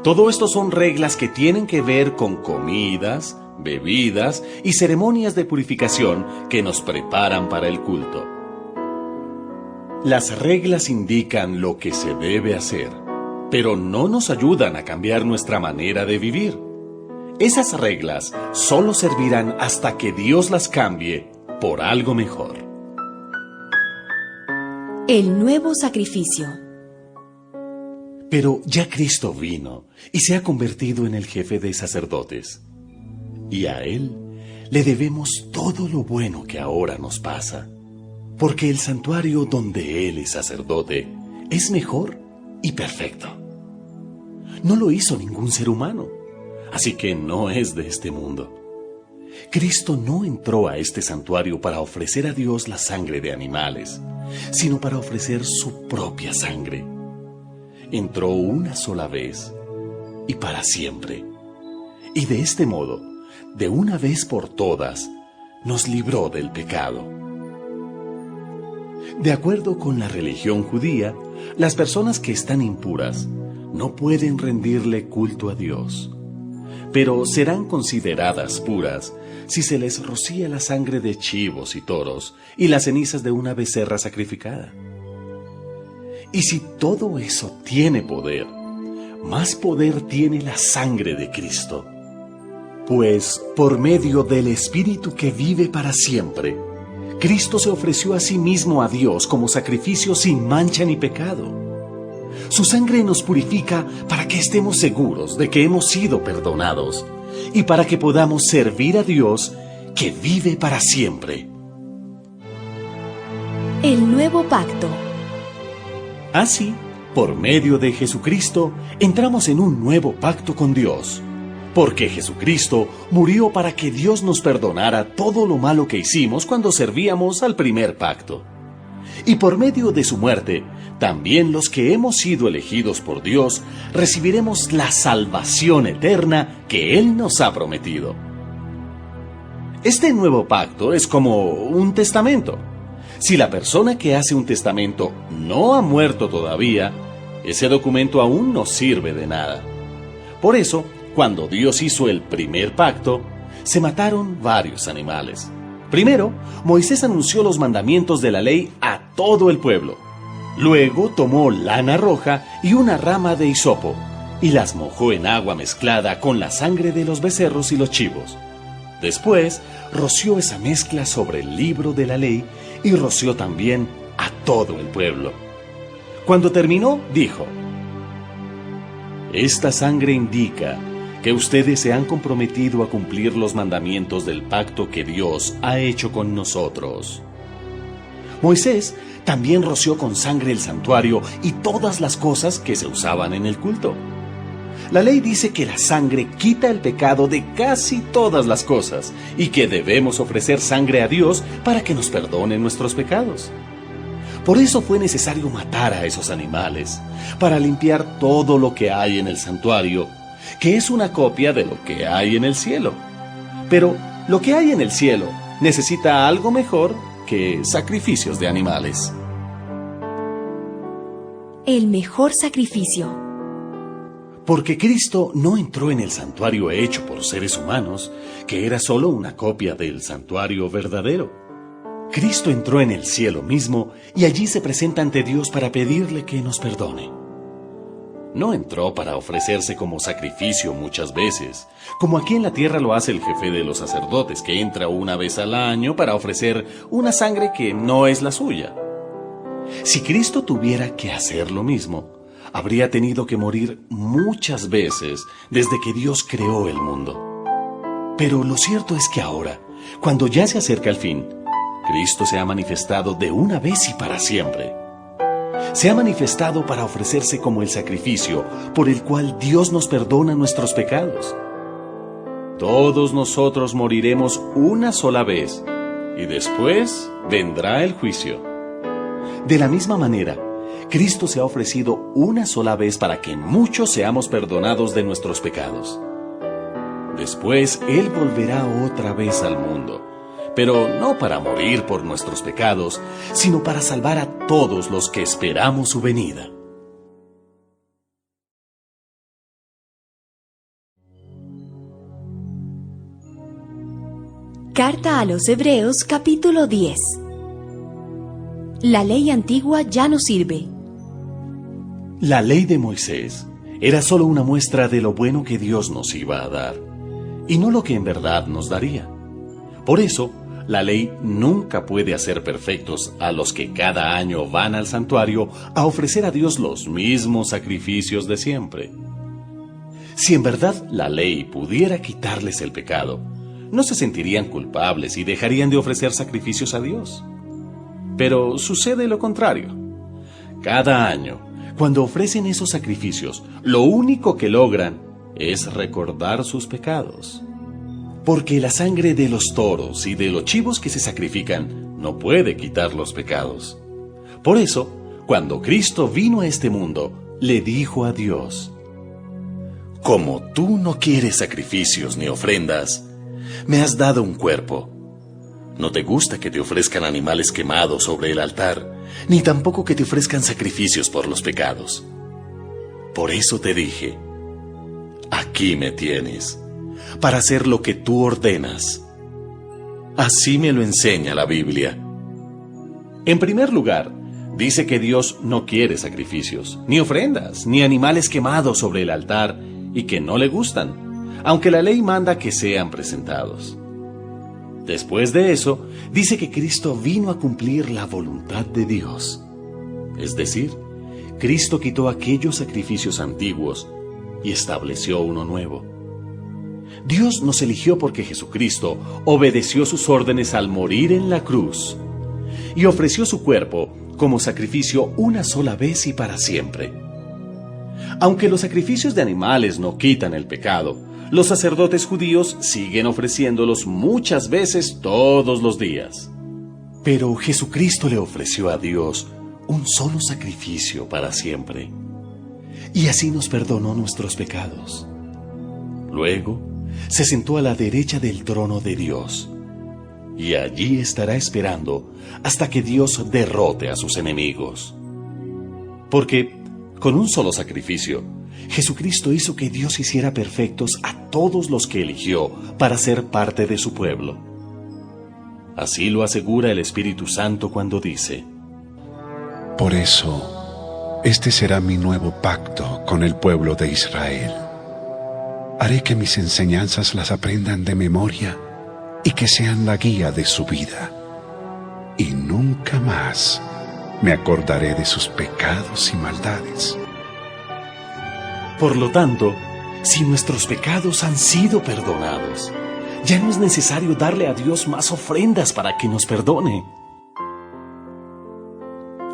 Todo esto son reglas que tienen que ver con comidas, bebidas y ceremonias de purificación que nos preparan para el culto. Las reglas indican lo que se debe hacer, pero no nos ayudan a cambiar nuestra manera de vivir. Esas reglas solo servirán hasta que Dios las cambie por algo mejor. El nuevo sacrificio. Pero ya Cristo vino y se ha convertido en el jefe de sacerdotes. Y a Él le debemos todo lo bueno que ahora nos pasa, porque el santuario donde Él es sacerdote es mejor y perfecto. No lo hizo ningún ser humano, así que no es de este mundo. Cristo no entró a este santuario para ofrecer a Dios la sangre de animales, sino para ofrecer su propia sangre. Entró una sola vez y para siempre. Y de este modo, de una vez por todas, nos libró del pecado. De acuerdo con la religión judía, las personas que están impuras no pueden rendirle culto a Dios, pero serán consideradas puras si se les rocía la sangre de chivos y toros y las cenizas de una becerra sacrificada. Y si todo eso tiene poder, más poder tiene la sangre de Cristo. Pues por medio del Espíritu que vive para siempre, Cristo se ofreció a sí mismo a Dios como sacrificio sin mancha ni pecado. Su sangre nos purifica para que estemos seguros de que hemos sido perdonados y para que podamos servir a Dios que vive para siempre. El nuevo pacto. Así, por medio de Jesucristo, entramos en un nuevo pacto con Dios, porque Jesucristo murió para que Dios nos perdonara todo lo malo que hicimos cuando servíamos al primer pacto. Y por medio de su muerte, también los que hemos sido elegidos por Dios recibiremos la salvación eterna que Él nos ha prometido. Este nuevo pacto es como un testamento. Si la persona que hace un testamento no ha muerto todavía, ese documento aún no sirve de nada. Por eso, cuando Dios hizo el primer pacto, se mataron varios animales. Primero, Moisés anunció los mandamientos de la ley a todo el pueblo. Luego tomó lana roja y una rama de hisopo y las mojó en agua mezclada con la sangre de los becerros y los chivos. Después, roció esa mezcla sobre el libro de la ley y roció también a todo el pueblo. Cuando terminó, dijo: Esta sangre indica que ustedes se han comprometido a cumplir los mandamientos del pacto que Dios ha hecho con nosotros. Moisés también roció con sangre el santuario y todas las cosas que se usaban en el culto. La ley dice que la sangre quita el pecado de casi todas las cosas y que debemos ofrecer sangre a Dios para que nos perdone nuestros pecados. Por eso fue necesario matar a esos animales, para limpiar todo lo que hay en el santuario, que es una copia de lo que hay en el cielo. Pero lo que hay en el cielo necesita algo mejor que sacrificios de animales. El mejor sacrificio. Porque Cristo no entró en el santuario hecho por seres humanos, que era solo una copia del santuario verdadero. Cristo entró en el cielo mismo y allí se presenta ante Dios para pedirle que nos perdone. No entró para ofrecerse como sacrificio muchas veces, como aquí en la tierra lo hace el jefe de los sacerdotes, que entra una vez al año para ofrecer una sangre que no es la suya. Si Cristo tuviera que hacer lo mismo, habría tenido que morir muchas veces desde que Dios creó el mundo. Pero lo cierto es que ahora, cuando ya se acerca el fin, Cristo se ha manifestado de una vez y para siempre. Se ha manifestado para ofrecerse como el sacrificio por el cual Dios nos perdona nuestros pecados. Todos nosotros moriremos una sola vez y después vendrá el juicio. De la misma manera, Cristo se ha ofrecido una sola vez para que muchos seamos perdonados de nuestros pecados. Después, Él volverá otra vez al mundo, pero no para morir por nuestros pecados, sino para salvar a todos los que esperamos su venida. Carta a los Hebreos, capítulo 10. La ley antigua ya no sirve. La ley de Moisés era solo una muestra de lo bueno que Dios nos iba a dar, y no lo que en verdad nos daría. Por eso, la ley nunca puede hacer perfectos a los que cada año van al santuario a ofrecer a Dios los mismos sacrificios de siempre. Si en verdad la ley pudiera quitarles el pecado, no se sentirían culpables y dejarían de ofrecer sacrificios a Dios. Pero sucede lo contrario. Cada año, cuando ofrecen esos sacrificios, lo único que logran es recordar sus pecados. Porque la sangre de los toros y de los chivos que se sacrifican no puede quitar los pecados. Por eso, cuando Cristo vino a este mundo, le dijo a Dios: Como tú no quieres sacrificios ni ofrendas, me has dado un cuerpo. No te gusta que te ofrezcan animales quemados sobre el altar, ni tampoco que te ofrezcan sacrificios por los pecados. Por eso te dije: aquí me tienes, para hacer lo que tú ordenas. Así me lo enseña la Biblia. En primer lugar, dice que Dios no quiere sacrificios, ni ofrendas, ni animales quemados sobre el altar, y que no le gustan, aunque la ley manda que sean presentados. Después de eso, dice que Cristo vino a cumplir la voluntad de Dios. Es decir, Cristo quitó aquellos sacrificios antiguos y estableció uno nuevo. Dios nos eligió porque Jesucristo obedeció sus órdenes al morir en la cruz y ofreció su cuerpo como sacrificio una sola vez y para siempre. Aunque los sacrificios de animales no quitan el pecado, los sacerdotes judíos siguen ofreciéndolos muchas veces todos los días. Pero Jesucristo le ofreció a Dios un solo sacrificio para siempre, y así nos perdonó nuestros pecados. Luego, se sentó a la derecha del trono de Dios, y allí estará esperando hasta que Dios derrote a sus enemigos. Porque con un solo sacrificio, Jesucristo hizo que Dios hiciera perfectos a todos los que eligió para ser parte de su pueblo. Así lo asegura el Espíritu Santo cuando dice: Por eso, este será mi nuevo pacto con el pueblo de Israel. Haré que mis enseñanzas las aprendan de memoria y que sean la guía de su vida. Y nunca más me acordaré de sus pecados y maldades. Por lo tanto, si nuestros pecados han sido perdonados, ya no es necesario darle a Dios más ofrendas para que nos perdone.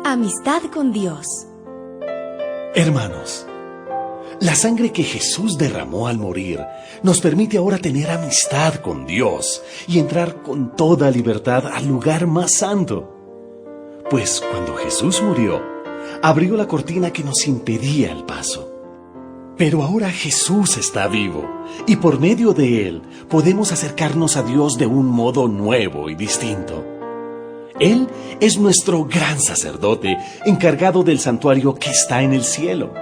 Amistad con Dios. Hermanos, la sangre que Jesús derramó al morir nos permite ahora tener amistad con Dios y entrar con toda libertad al lugar más santo. Pues cuando Jesús murió, abrió la cortina que nos impedía el paso. Pero ahora Jesús está vivo y por medio de Él podemos acercarnos a Dios de un modo nuevo y distinto. Él es nuestro gran sacerdote encargado del santuario que está en el cielo.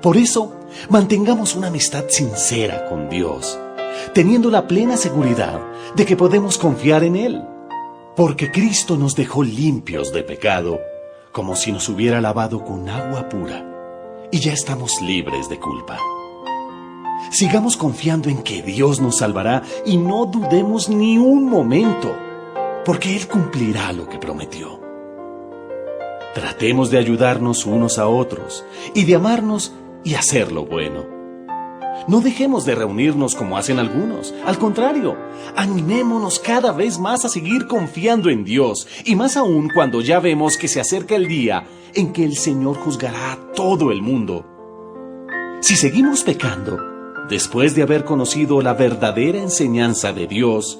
Por eso, mantengamos una amistad sincera con Dios, teniendo la plena seguridad de que podemos confiar en Él, porque Cristo nos dejó limpios de pecado, como si nos hubiera lavado con agua pura, y ya estamos libres de culpa. Sigamos confiando en que Dios nos salvará y no dudemos ni un momento, porque Él cumplirá lo que prometió. Tratemos de ayudarnos unos a otros y de amarnos y hacer lo bueno. No dejemos de reunirnos como hacen algunos. Al contrario, animémonos cada vez más a seguir confiando en Dios, y más aún cuando ya vemos que se acerca el día en que el Señor juzgará a todo el mundo. Si seguimos pecando, después de haber conocido la verdadera enseñanza de Dios,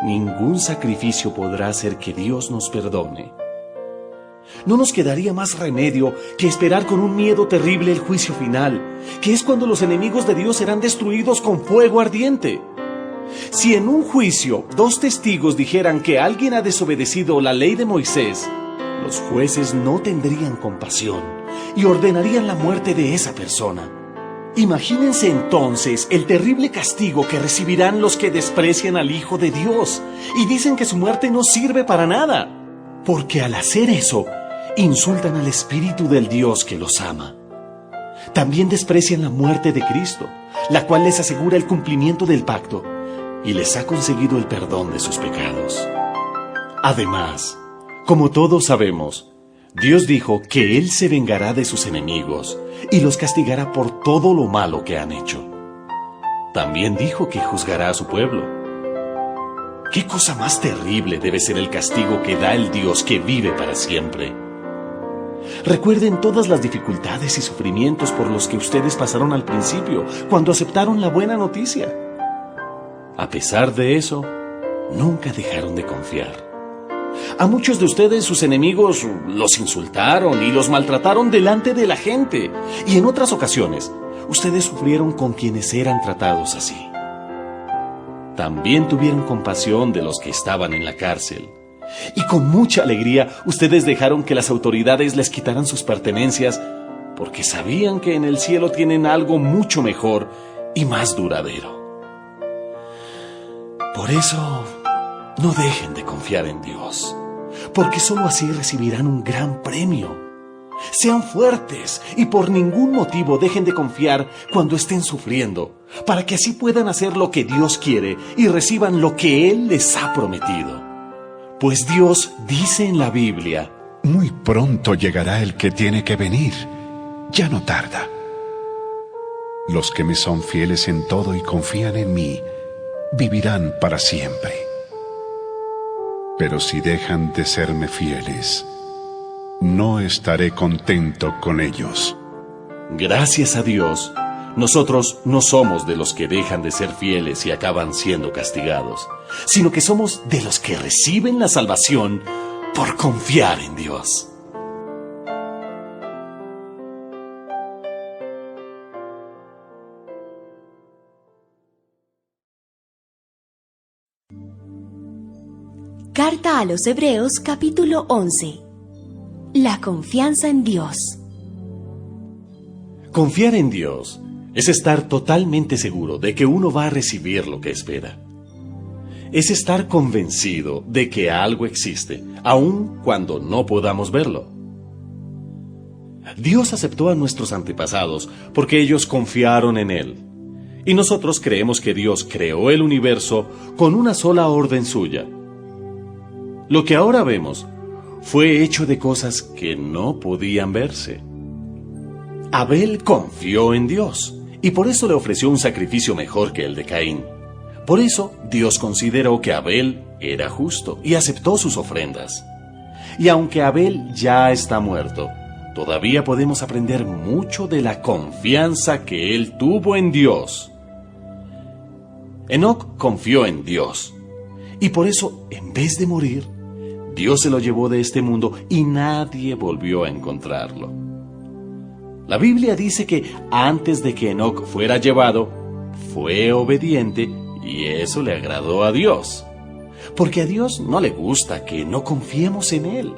ningún sacrificio podrá hacer que Dios nos perdone. No nos quedaría más remedio que esperar con un miedo terrible el juicio final, que es cuando los enemigos de Dios serán destruidos con fuego ardiente. Si en un juicio 2 testigos dijeran que alguien ha desobedecido la ley de Moisés, los jueces no tendrían compasión y ordenarían la muerte de esa persona. Imagínense entonces el terrible castigo que recibirán los que desprecian al Hijo de Dios y dicen que su muerte no sirve para nada, porque al hacer eso, insultan al Espíritu del Dios que los ama. También desprecian la muerte de Cristo, la cual les asegura el cumplimiento del pacto y les ha conseguido el perdón de sus pecados. Además, como todos sabemos, Dios dijo que Él se vengará de sus enemigos y los castigará por todo lo malo que han hecho. También dijo que juzgará a su pueblo. ¿Qué cosa más terrible debe ser el castigo que da el Dios que vive para siempre? Recuerden todas las dificultades y sufrimientos por los que ustedes pasaron al principio, cuando aceptaron la buena noticia. A pesar de eso, nunca dejaron de confiar. A muchos de ustedes sus enemigos los insultaron y los maltrataron delante de la gente, y en otras ocasiones, ustedes sufrieron con quienes eran tratados así. También tuvieron compasión de los que estaban en la cárcel. Y con mucha alegría, ustedes dejaron que las autoridades les quitaran sus pertenencias, porque sabían que en el cielo tienen algo mucho mejor y más duradero. Por eso, no dejen de confiar en Dios, porque solo así recibirán un gran premio. Sean fuertes y por ningún motivo dejen de confiar cuando estén sufriendo, para que así puedan hacer lo que Dios quiere y reciban lo que Él les ha prometido. Pues Dios dice en la Biblia: Muy pronto llegará el que tiene que venir. Ya no tarda. Los que me son fieles en todo y confían en mí, vivirán para siempre. Pero si dejan de serme fieles, no estaré contento con ellos. Gracias a Dios, nosotros no somos de los que dejan de ser fieles y acaban siendo castigados, sino que somos de los que reciben la salvación por confiar en Dios. Carta a los Hebreos capítulo 11. La confianza en Dios. Confiar en Dios es estar totalmente seguro de que uno va a recibir lo que espera. Es estar convencido de que algo existe, aun cuando no podamos verlo. Dios aceptó a nuestros antepasados porque ellos confiaron en Él. Y nosotros creemos que Dios creó el universo con una sola orden suya. Lo que ahora vemos fue hecho de cosas que no podían verse. Abel confió en Dios y por eso le ofreció un sacrificio mejor que el de Caín. Por eso Dios consideró que Abel era justo y aceptó sus ofrendas. Y aunque Abel ya está muerto, todavía podemos aprender mucho de la confianza que él tuvo en Dios. Enoc confió en Dios y por eso, en vez de morir, Dios se lo llevó de este mundo y nadie volvió a encontrarlo. La Biblia dice que antes de que Enoc fuera llevado, fue obediente y eso le agradó a Dios. Porque a Dios no le gusta que no confiemos en Él.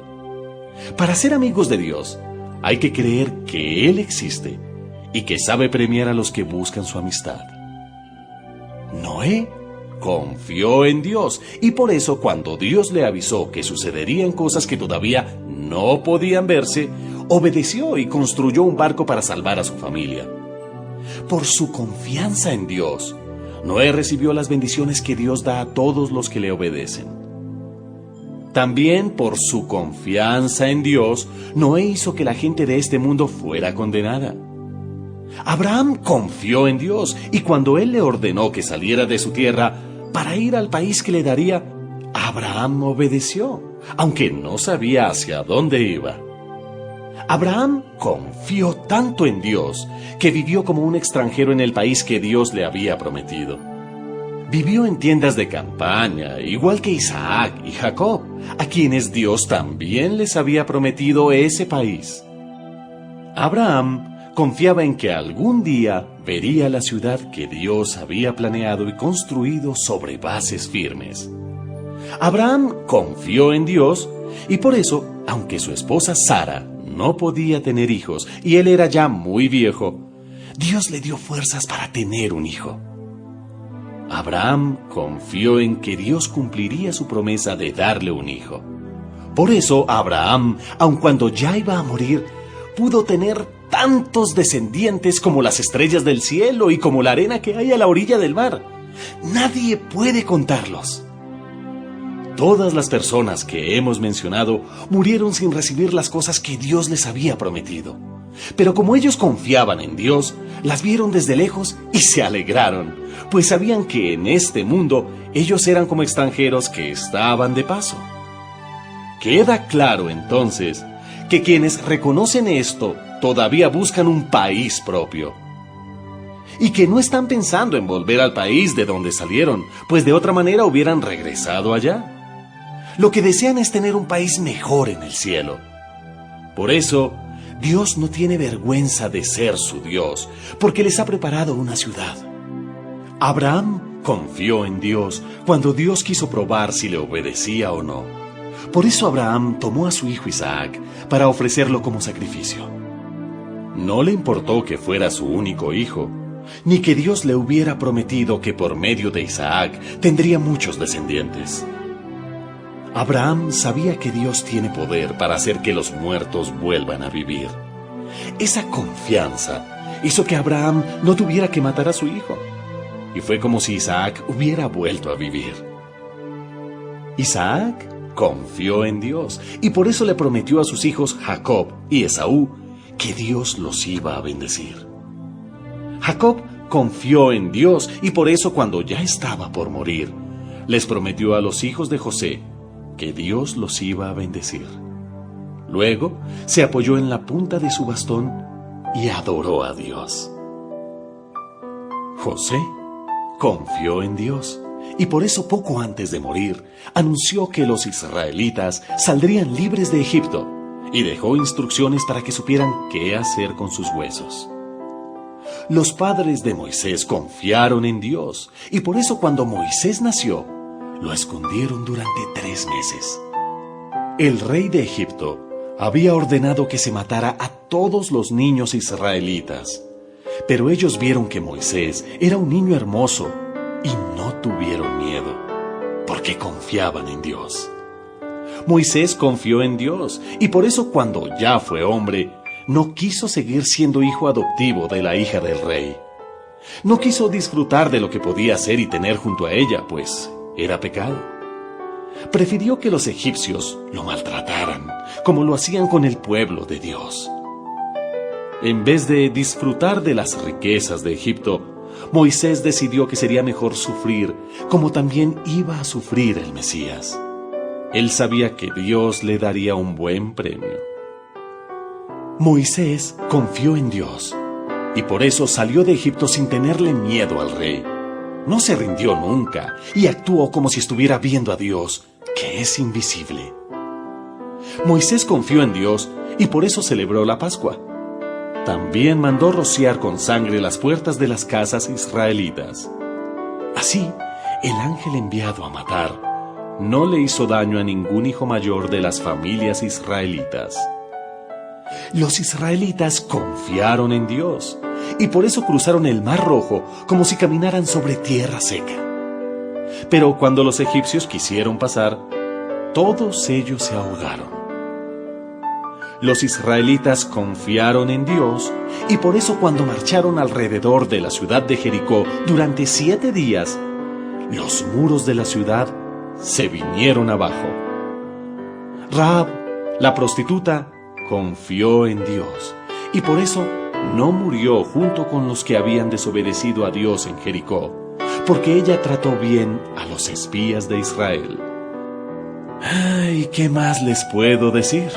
Para ser amigos de Dios, hay que creer que Él existe y que sabe premiar a los que buscan su amistad. Noé confió en Dios y por eso cuando Dios le avisó que sucederían cosas que todavía no podían verse, obedeció y construyó un barco para salvar a su familia. Por su confianza en Dios, Noé recibió las bendiciones que Dios da a todos los que le obedecen. También por su confianza en Dios, Noé hizo que la gente de este mundo fuera condenada. Abraham confió en Dios y cuando Él le ordenó que saliera de su tierra para ir al país que le daría, Abraham obedeció, aunque no sabía hacia dónde iba. Abraham confió tanto en Dios que vivió como un extranjero en el país que Dios le había prometido. Vivió en tiendas de campaña, igual que Isaac y Jacob, a quienes Dios también les había prometido ese país. Abraham confiaba en que algún día vería la ciudad que Dios había planeado y construido sobre bases firmes. Abraham confió en Dios y por eso, aunque su esposa Sara no podía tener hijos y él era ya muy viejo, Dios le dio fuerzas para tener un hijo. Abraham confió en que Dios cumpliría su promesa de darle un hijo. Por eso Abraham, aun cuando ya iba a morir, pudo tener tantos descendientes como las estrellas del cielo y como la arena que hay a la orilla del mar. Nadie puede contarlos. Todas las personas que hemos mencionado murieron sin recibir las cosas que Dios les había prometido. Pero como ellos confiaban en Dios, las vieron desde lejos y se alegraron, pues sabían que en este mundo ellos eran como extranjeros que estaban de paso. Queda claro entonces que quienes reconocen esto todavía buscan un país propio. Y que no están pensando en volver al país de donde salieron, pues de otra manera hubieran regresado allá. Lo que desean es tener un país mejor en el cielo. Por eso, Dios no tiene vergüenza de ser su Dios, porque les ha preparado una ciudad. Abraham confió en Dios cuando Dios quiso probar si le obedecía o no. Por eso Abraham tomó a su hijo Isaac para ofrecerlo como sacrificio. No le importó que fuera su único hijo, ni que Dios le hubiera prometido que por medio de Isaac tendría muchos descendientes. Abraham sabía que Dios tiene poder para hacer que los muertos vuelvan a vivir. Esa confianza hizo que Abraham no tuviera que matar a su hijo, y fue como si Isaac hubiera vuelto a vivir. Isaac confió en Dios, y por eso le prometió a sus hijos Jacob y Esaú que Dios los iba a bendecir. Jacob confió en Dios, y por eso cuando ya estaba por morir, les prometió a los hijos de José que Dios los iba a bendecir. Luego se apoyó en la punta de su bastón y adoró a Dios. José confió en Dios y por eso poco antes de morir anunció que los israelitas saldrían libres de Egipto y dejó instrucciones para que supieran qué hacer con sus huesos. Los padres de Moisés confiaron en Dios y por eso cuando Moisés nació, lo escondieron durante 3 meses. El rey de Egipto había ordenado que se matara a todos los niños israelitas, pero ellos vieron que Moisés era un niño hermoso y no tuvieron miedo, porque confiaban en Dios. Moisés confió en Dios y por eso cuando ya fue hombre, no quiso seguir siendo hijo adoptivo de la hija del rey. No quiso disfrutar de lo que podía hacer y tener junto a ella, pues era pecado. Prefirió que los egipcios lo maltrataran, como lo hacían con el pueblo de Dios. En vez de disfrutar de las riquezas de Egipto, Moisés decidió que sería mejor sufrir, como también iba a sufrir el Mesías. Él sabía que Dios le daría un buen premio. Moisés confió en Dios, y por eso salió de Egipto sin tenerle miedo al rey. No se rindió nunca y actuó como si estuviera viendo a Dios, que es invisible. Moisés confió en Dios y por eso celebró la Pascua. También mandó rociar con sangre las puertas de las casas israelitas. Así, el ángel enviado a matar no le hizo daño a ningún hijo mayor de las familias israelitas. Los israelitas confiaron en Dios y por eso cruzaron el Mar Rojo como si caminaran sobre tierra seca. Pero cuando los egipcios quisieron pasar, todos ellos se ahogaron. Los israelitas confiaron en Dios y por eso cuando marcharon alrededor de la ciudad de Jericó durante 7 días, los muros de la ciudad se vinieron abajo. Rahab, la prostituta, confió en Dios y por eso no murió junto con los que habían desobedecido a Dios en Jericó, porque ella trató bien a los espías de Israel. Ay, ¿qué más les puedo decir?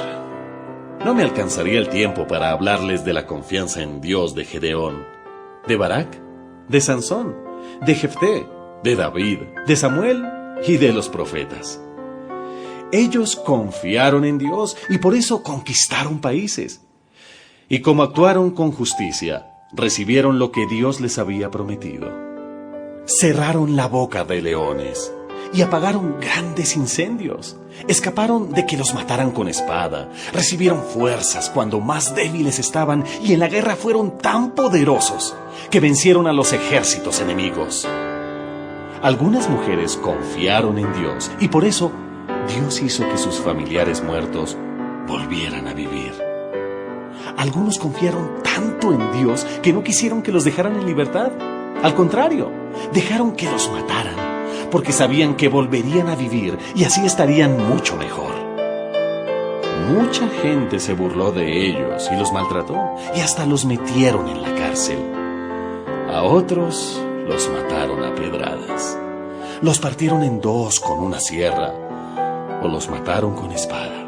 No me alcanzaría el tiempo para hablarles de la confianza en Dios de Gedeón, de Barak, de Sansón, de Jefté, de David, de Samuel y de los profetas. Ellos confiaron en Dios y por eso conquistaron países. Y como actuaron con justicia, recibieron lo que Dios les había prometido. Cerraron la boca de leones y apagaron grandes incendios. Escaparon de que los mataran con espada. Recibieron fuerzas cuando más débiles estaban y en la guerra fueron tan poderosos que vencieron a los ejércitos enemigos. Algunas mujeres confiaron en Dios y por eso Dios hizo que sus familiares muertos volvieran a vivir. Algunos confiaron tanto en Dios que no quisieron que los dejaran en libertad. Al contrario, dejaron que los mataran, porque sabían que volverían a vivir y así estarían mucho mejor. Mucha gente se burló de ellos y los maltrató y hasta los metieron en la cárcel. A otros los mataron a pedradas. Los partieron en 2 con una sierra o los mataron con espada.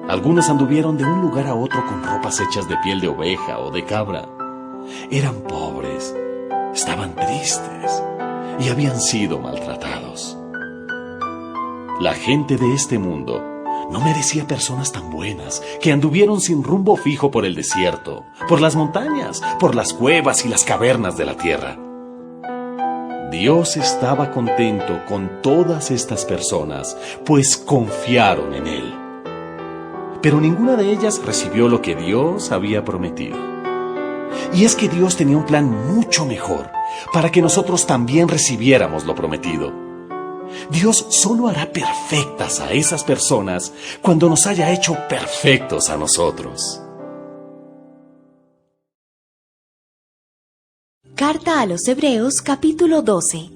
Algunos anduvieron de un lugar a otro con ropas hechas de piel de oveja o de cabra. Eran pobres, estaban tristes y habían sido maltratados. La gente de este mundo no merecía personas tan buenas que anduvieron sin rumbo fijo por el desierto, por las montañas, por las cuevas y las cavernas de la tierra. Dios estaba contento con todas estas personas, pues confiaron en Él. Pero ninguna de ellas recibió lo que Dios había prometido. Y es que Dios tenía un plan mucho mejor para que nosotros también recibiéramos lo prometido. Dios solo hará perfectas a esas personas cuando nos haya hecho perfectos a nosotros. Carta a los Hebreos, capítulo 12.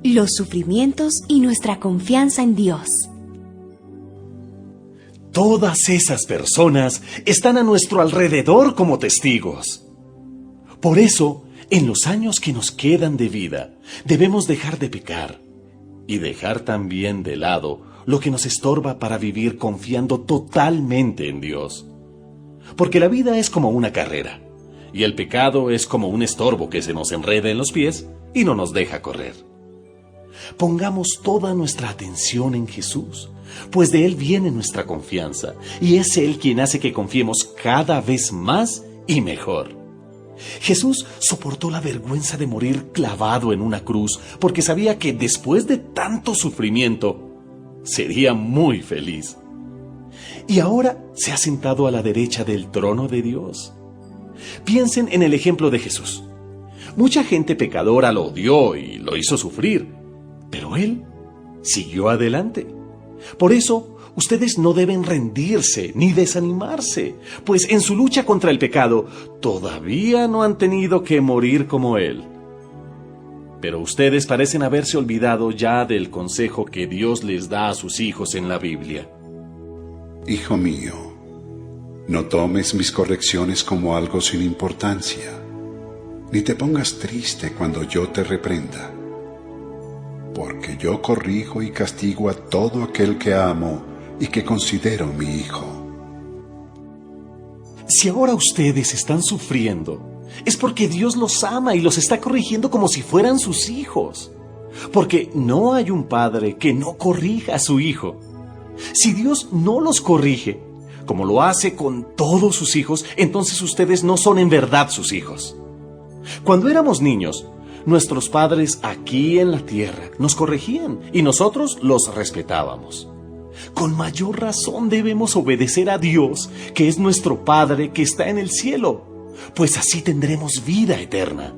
Los sufrimientos y nuestra confianza en Dios. Todas esas personas están a nuestro alrededor como testigos. Por eso, en los años que nos quedan de vida, debemos dejar de pecar y dejar también de lado lo que nos estorba para vivir confiando totalmente en Dios. Porque la vida es como una carrera, y el pecado es como un estorbo que se nos enreda en los pies y no nos deja correr. Pongamos toda nuestra atención en Jesús, pues de Él viene nuestra confianza, y es Él quien hace que confiemos cada vez más y mejor. Jesús soportó la vergüenza de morir clavado en una cruz porque sabía que después de tanto sufrimiento sería muy feliz. Y ahora se ha sentado a la derecha del trono de Dios. Piensen en el ejemplo de Jesús. Mucha gente pecadora lo odió y lo hizo sufrir, pero Él siguió adelante. Por eso, ustedes no deben rendirse ni desanimarse, pues en su lucha contra el pecado todavía no han tenido que morir como Él. Pero ustedes parecen haberse olvidado ya del consejo que Dios les da a sus hijos en la Biblia. Hijo mío, no tomes mis correcciones como algo sin importancia, ni te pongas triste cuando yo te reprenda, porque yo corrijo y castigo a todo aquel que amo y que considero mi hijo. Si ahora ustedes están sufriendo, es porque Dios los ama y los está corrigiendo como si fueran sus hijos. Porque no hay un padre que no corrija a su hijo. Si Dios no los corrige, como lo hace con todos sus hijos, entonces ustedes no son en verdad sus hijos. Cuando éramos niños, nuestros padres aquí en la tierra nos corregían y nosotros los respetábamos. Con mayor razón debemos obedecer a Dios, que es nuestro Padre que está en el cielo, pues así tendremos vida eterna.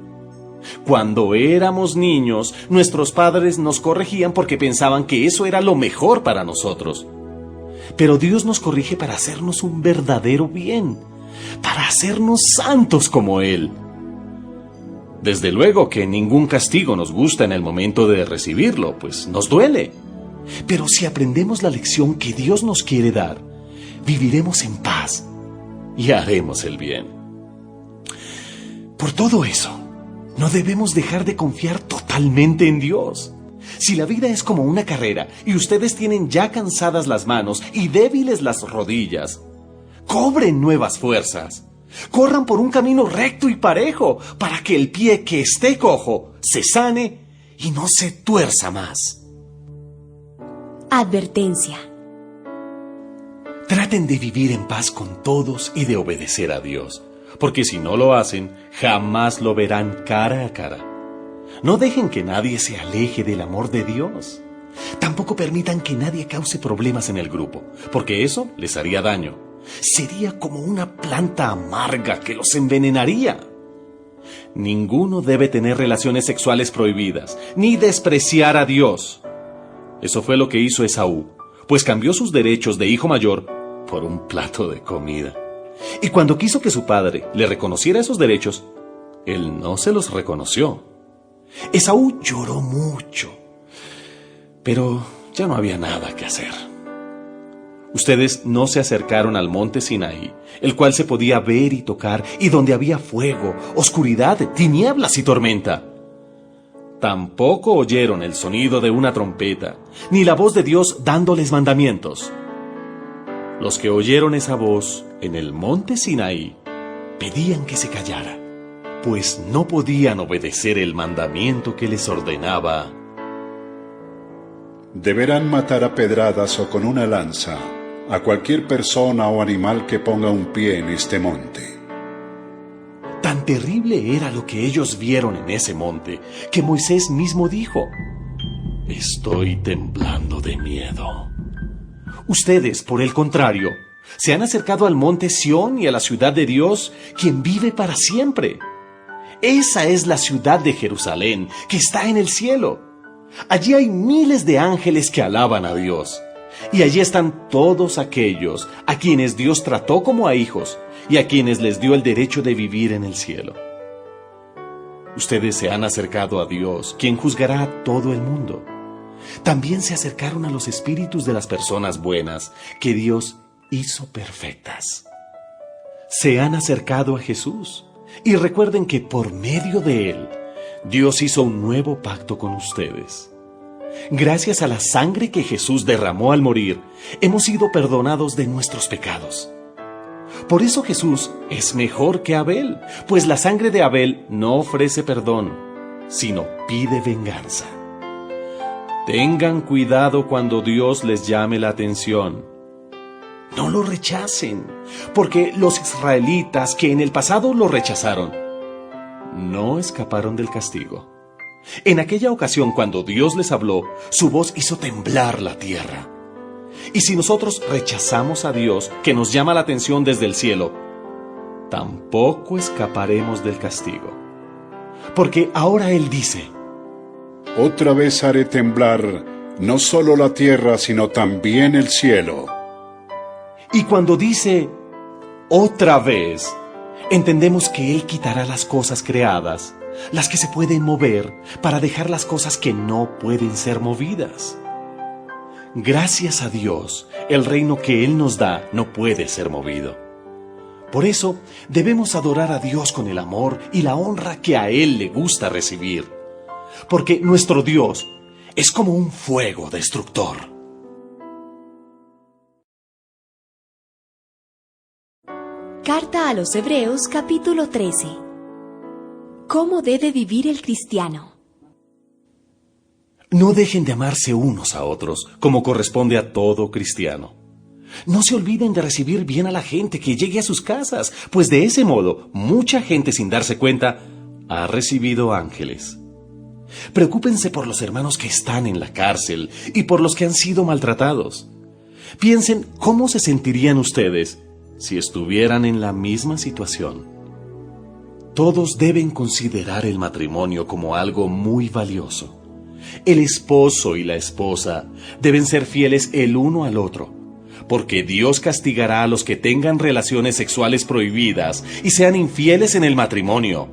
Cuando éramos niños, nuestros padres nos corregían porque pensaban que eso era lo mejor para nosotros. Pero Dios nos corrige para hacernos un verdadero bien, para hacernos santos como Él. Desde luego que ningún castigo nos gusta en el momento de recibirlo, pues nos duele. Pero si aprendemos la lección que Dios nos quiere dar, viviremos en paz y haremos el bien. Por todo eso, no debemos dejar de confiar totalmente en Dios. Si la vida es como una carrera y ustedes tienen ya cansadas las manos y débiles las rodillas, cobren nuevas fuerzas. Corran por un camino recto y parejo para que el pie que esté cojo se sane y no se tuerza más. Advertencia. Traten de vivir en paz con todos y de obedecer a Dios, porque si no lo hacen, jamás lo verán cara a cara. No dejen que nadie se aleje del amor de Dios. Tampoco permitan que nadie cause problemas en el grupo, porque eso les haría daño. Sería como una planta amarga que los envenenaría. Ninguno debe tener relaciones sexuales prohibidas, ni despreciar a Dios. Eso fue lo que hizo Esaú, pues cambió sus derechos de hijo mayor por un plato de comida. Y cuando quiso que su padre le reconociera esos derechos, él no se los reconoció. Esaú lloró mucho, pero ya no había nada que hacer. Ustedes no se acercaron al monte Sinaí, el cual se podía ver y tocar, y donde había fuego, oscuridad, tinieblas y tormenta. Tampoco oyeron el sonido de una trompeta, ni la voz de Dios dándoles mandamientos. Los que oyeron esa voz en el monte Sinaí pedían que se callara, pues no podían obedecer el mandamiento que les ordenaba. Deberán matar a pedradas o con una lanza a cualquier persona o animal que ponga un pie en este monte. Tan terrible era lo que ellos vieron en ese monte, que Moisés mismo dijo: «Estoy temblando de miedo». Ustedes, por el contrario, se han acercado al monte Sión y a la ciudad de Dios, quien vive para siempre. Esa es la ciudad de Jerusalén, que está en el cielo. Allí hay miles de ángeles que alaban a Dios. Y allí están todos aquellos a quienes Dios trató como a hijos y a quienes les dio el derecho de vivir en el cielo. Ustedes se han acercado a Dios, quien juzgará a todo el mundo. También se acercaron a los espíritus de las personas buenas que Dios hizo perfectas. Se han acercado a Jesús y recuerden que por medio de Él, Dios hizo un nuevo pacto con ustedes. Gracias a la sangre que Jesús derramó al morir, hemos sido perdonados de nuestros pecados. Por eso Jesús es mejor que Abel, pues la sangre de Abel no ofrece perdón, sino pide venganza. Tengan cuidado cuando Dios les llame la atención. No lo rechacen, porque los israelitas que en el pasado lo rechazaron, no escaparon del castigo. En aquella ocasión, cuando Dios les habló, su voz hizo temblar la tierra. Y si nosotros rechazamos a Dios, que nos llama la atención desde el cielo, tampoco escaparemos del castigo. Porque ahora Él dice: Otra vez haré temblar no solo la tierra, sino también el cielo. Y cuando dice otra vez, entendemos que Él quitará las cosas creadas, las que se pueden mover, para dejar las cosas que no pueden ser movidas. Gracias a Dios, el reino que Él nos da no puede ser movido. Por eso, debemos adorar a Dios con el amor y la honra que a Él le gusta recibir. Porque nuestro Dios es como un fuego destructor. Carta a los Hebreos, capítulo 13. ¿Cómo debe vivir el cristiano? No dejen de amarse unos a otros, como corresponde a todo cristiano. No se olviden de recibir bien a la gente que llegue a sus casas, pues de ese modo, mucha gente sin darse cuenta ha recibido ángeles. Preocúpense por los hermanos que están en la cárcel y por los que han sido maltratados. Piensen cómo se sentirían ustedes si estuvieran en la misma situación. Todos deben considerar el matrimonio como algo muy valioso. El esposo y la esposa deben ser fieles el uno al otro, porque Dios castigará a los que tengan relaciones sexuales prohibidas y sean infieles en el matrimonio.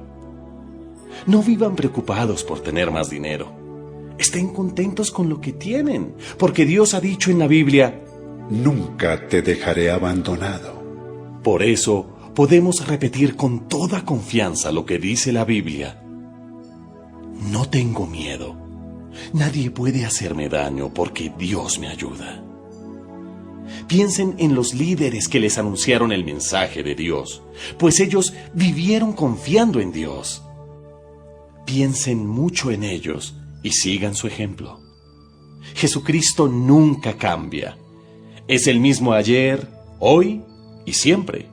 No vivan preocupados por tener más dinero. Estén contentos con lo que tienen, porque Dios ha dicho en la Biblia: Nunca te dejaré abandonado. Por eso podemos repetir con toda confianza lo que dice la Biblia: No tengo miedo. Nadie puede hacerme daño porque Dios me ayuda. Piensen en los líderes que les anunciaron el mensaje de Dios, pues ellos vivieron confiando en Dios. Piensen mucho en ellos y sigan su ejemplo. Jesucristo nunca cambia. Es el mismo ayer, hoy y siempre.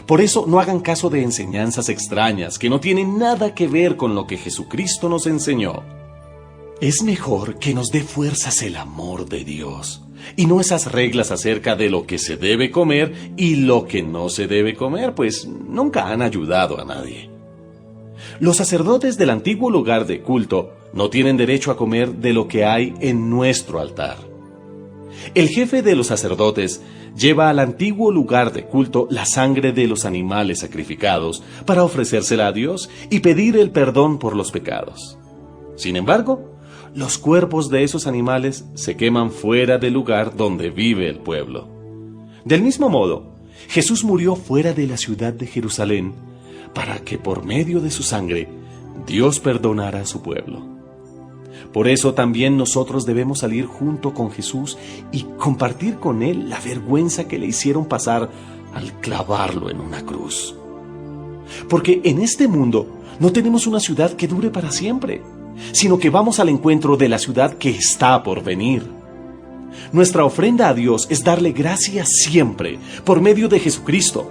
Por eso no hagan caso de enseñanzas extrañas que no tienen nada que ver con lo que Jesucristo nos enseñó. Es mejor que nos dé fuerzas el amor de Dios, y no esas reglas acerca de lo que se debe comer y lo que no se debe comer, pues nunca han ayudado a nadie. Los sacerdotes del antiguo lugar de culto no tienen derecho a comer de lo que hay en nuestro altar. El jefe de los sacerdotes lleva al antiguo lugar de culto la sangre de los animales sacrificados para ofrecérsela a Dios y pedir el perdón por los pecados. Sin embargo, los cuerpos de esos animales se queman fuera del lugar donde vive el pueblo. Del mismo modo, Jesús murió fuera de la ciudad de Jerusalén para que por medio de su sangre Dios perdonara a su pueblo. Por eso también nosotros debemos salir junto con Jesús y compartir con Él la vergüenza que le hicieron pasar al clavarlo en una cruz. Porque en este mundo no tenemos una ciudad que dure para siempre, sino que vamos al encuentro de la ciudad que está por venir. Nuestra ofrenda a Dios es darle gracias siempre por medio de Jesucristo,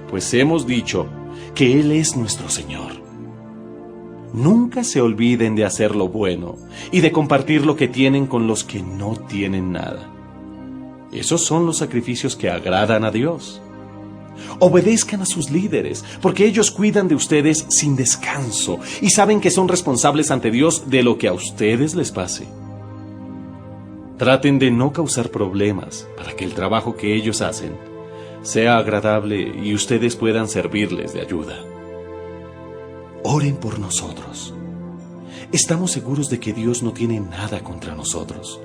pues hemos dicho que Él es nuestro Señor. Nunca se olviden de hacer lo bueno y de compartir lo que tienen con los que no tienen nada. Esos son los sacrificios que agradan a Dios. Obedezcan a sus líderes, porque ellos cuidan de ustedes sin descanso y saben que son responsables ante Dios de lo que a ustedes les pase. Traten de no causar problemas para que el trabajo que ellos hacen sea agradable y ustedes puedan servirles de ayuda. Oren por nosotros. Estamos seguros de que Dios no tiene nada contra nosotros,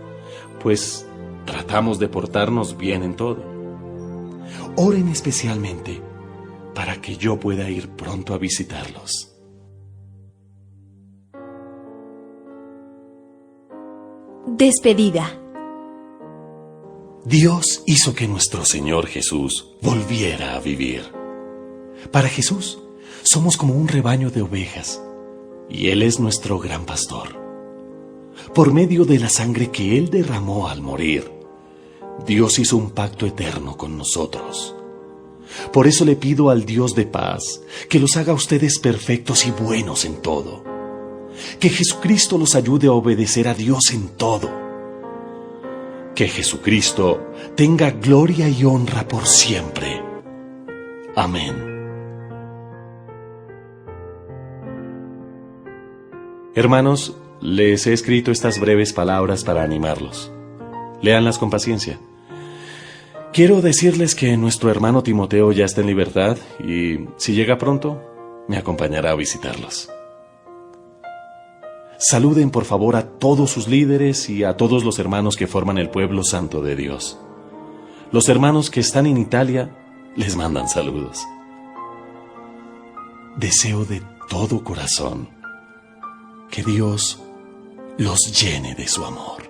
pues tratamos de portarnos bien en todo. Oren especialmente para que yo pueda ir pronto a visitarlos. Despedida. Dios hizo que nuestro Señor Jesús volviera a vivir. Para Jesús, somos como un rebaño de ovejas, y Él es nuestro gran pastor. Por medio de la sangre que Él derramó al morir, Dios hizo un pacto eterno con nosotros. Por eso le pido al Dios de paz que los haga a ustedes perfectos y buenos en todo. Que Jesucristo los ayude a obedecer a Dios en todo. Que Jesucristo tenga gloria y honra por siempre. Amén. Hermanos, les he escrito estas breves palabras para animarlos. Léanlas con paciencia. Quiero decirles que nuestro hermano Timoteo ya está en libertad y, si llega pronto, me acompañará a visitarlos. Saluden por favor a todos sus líderes y a todos los hermanos que forman el pueblo santo de Dios. Los hermanos que están en Italia les mandan saludos. Deseo de todo corazón que Dios los llene de su amor.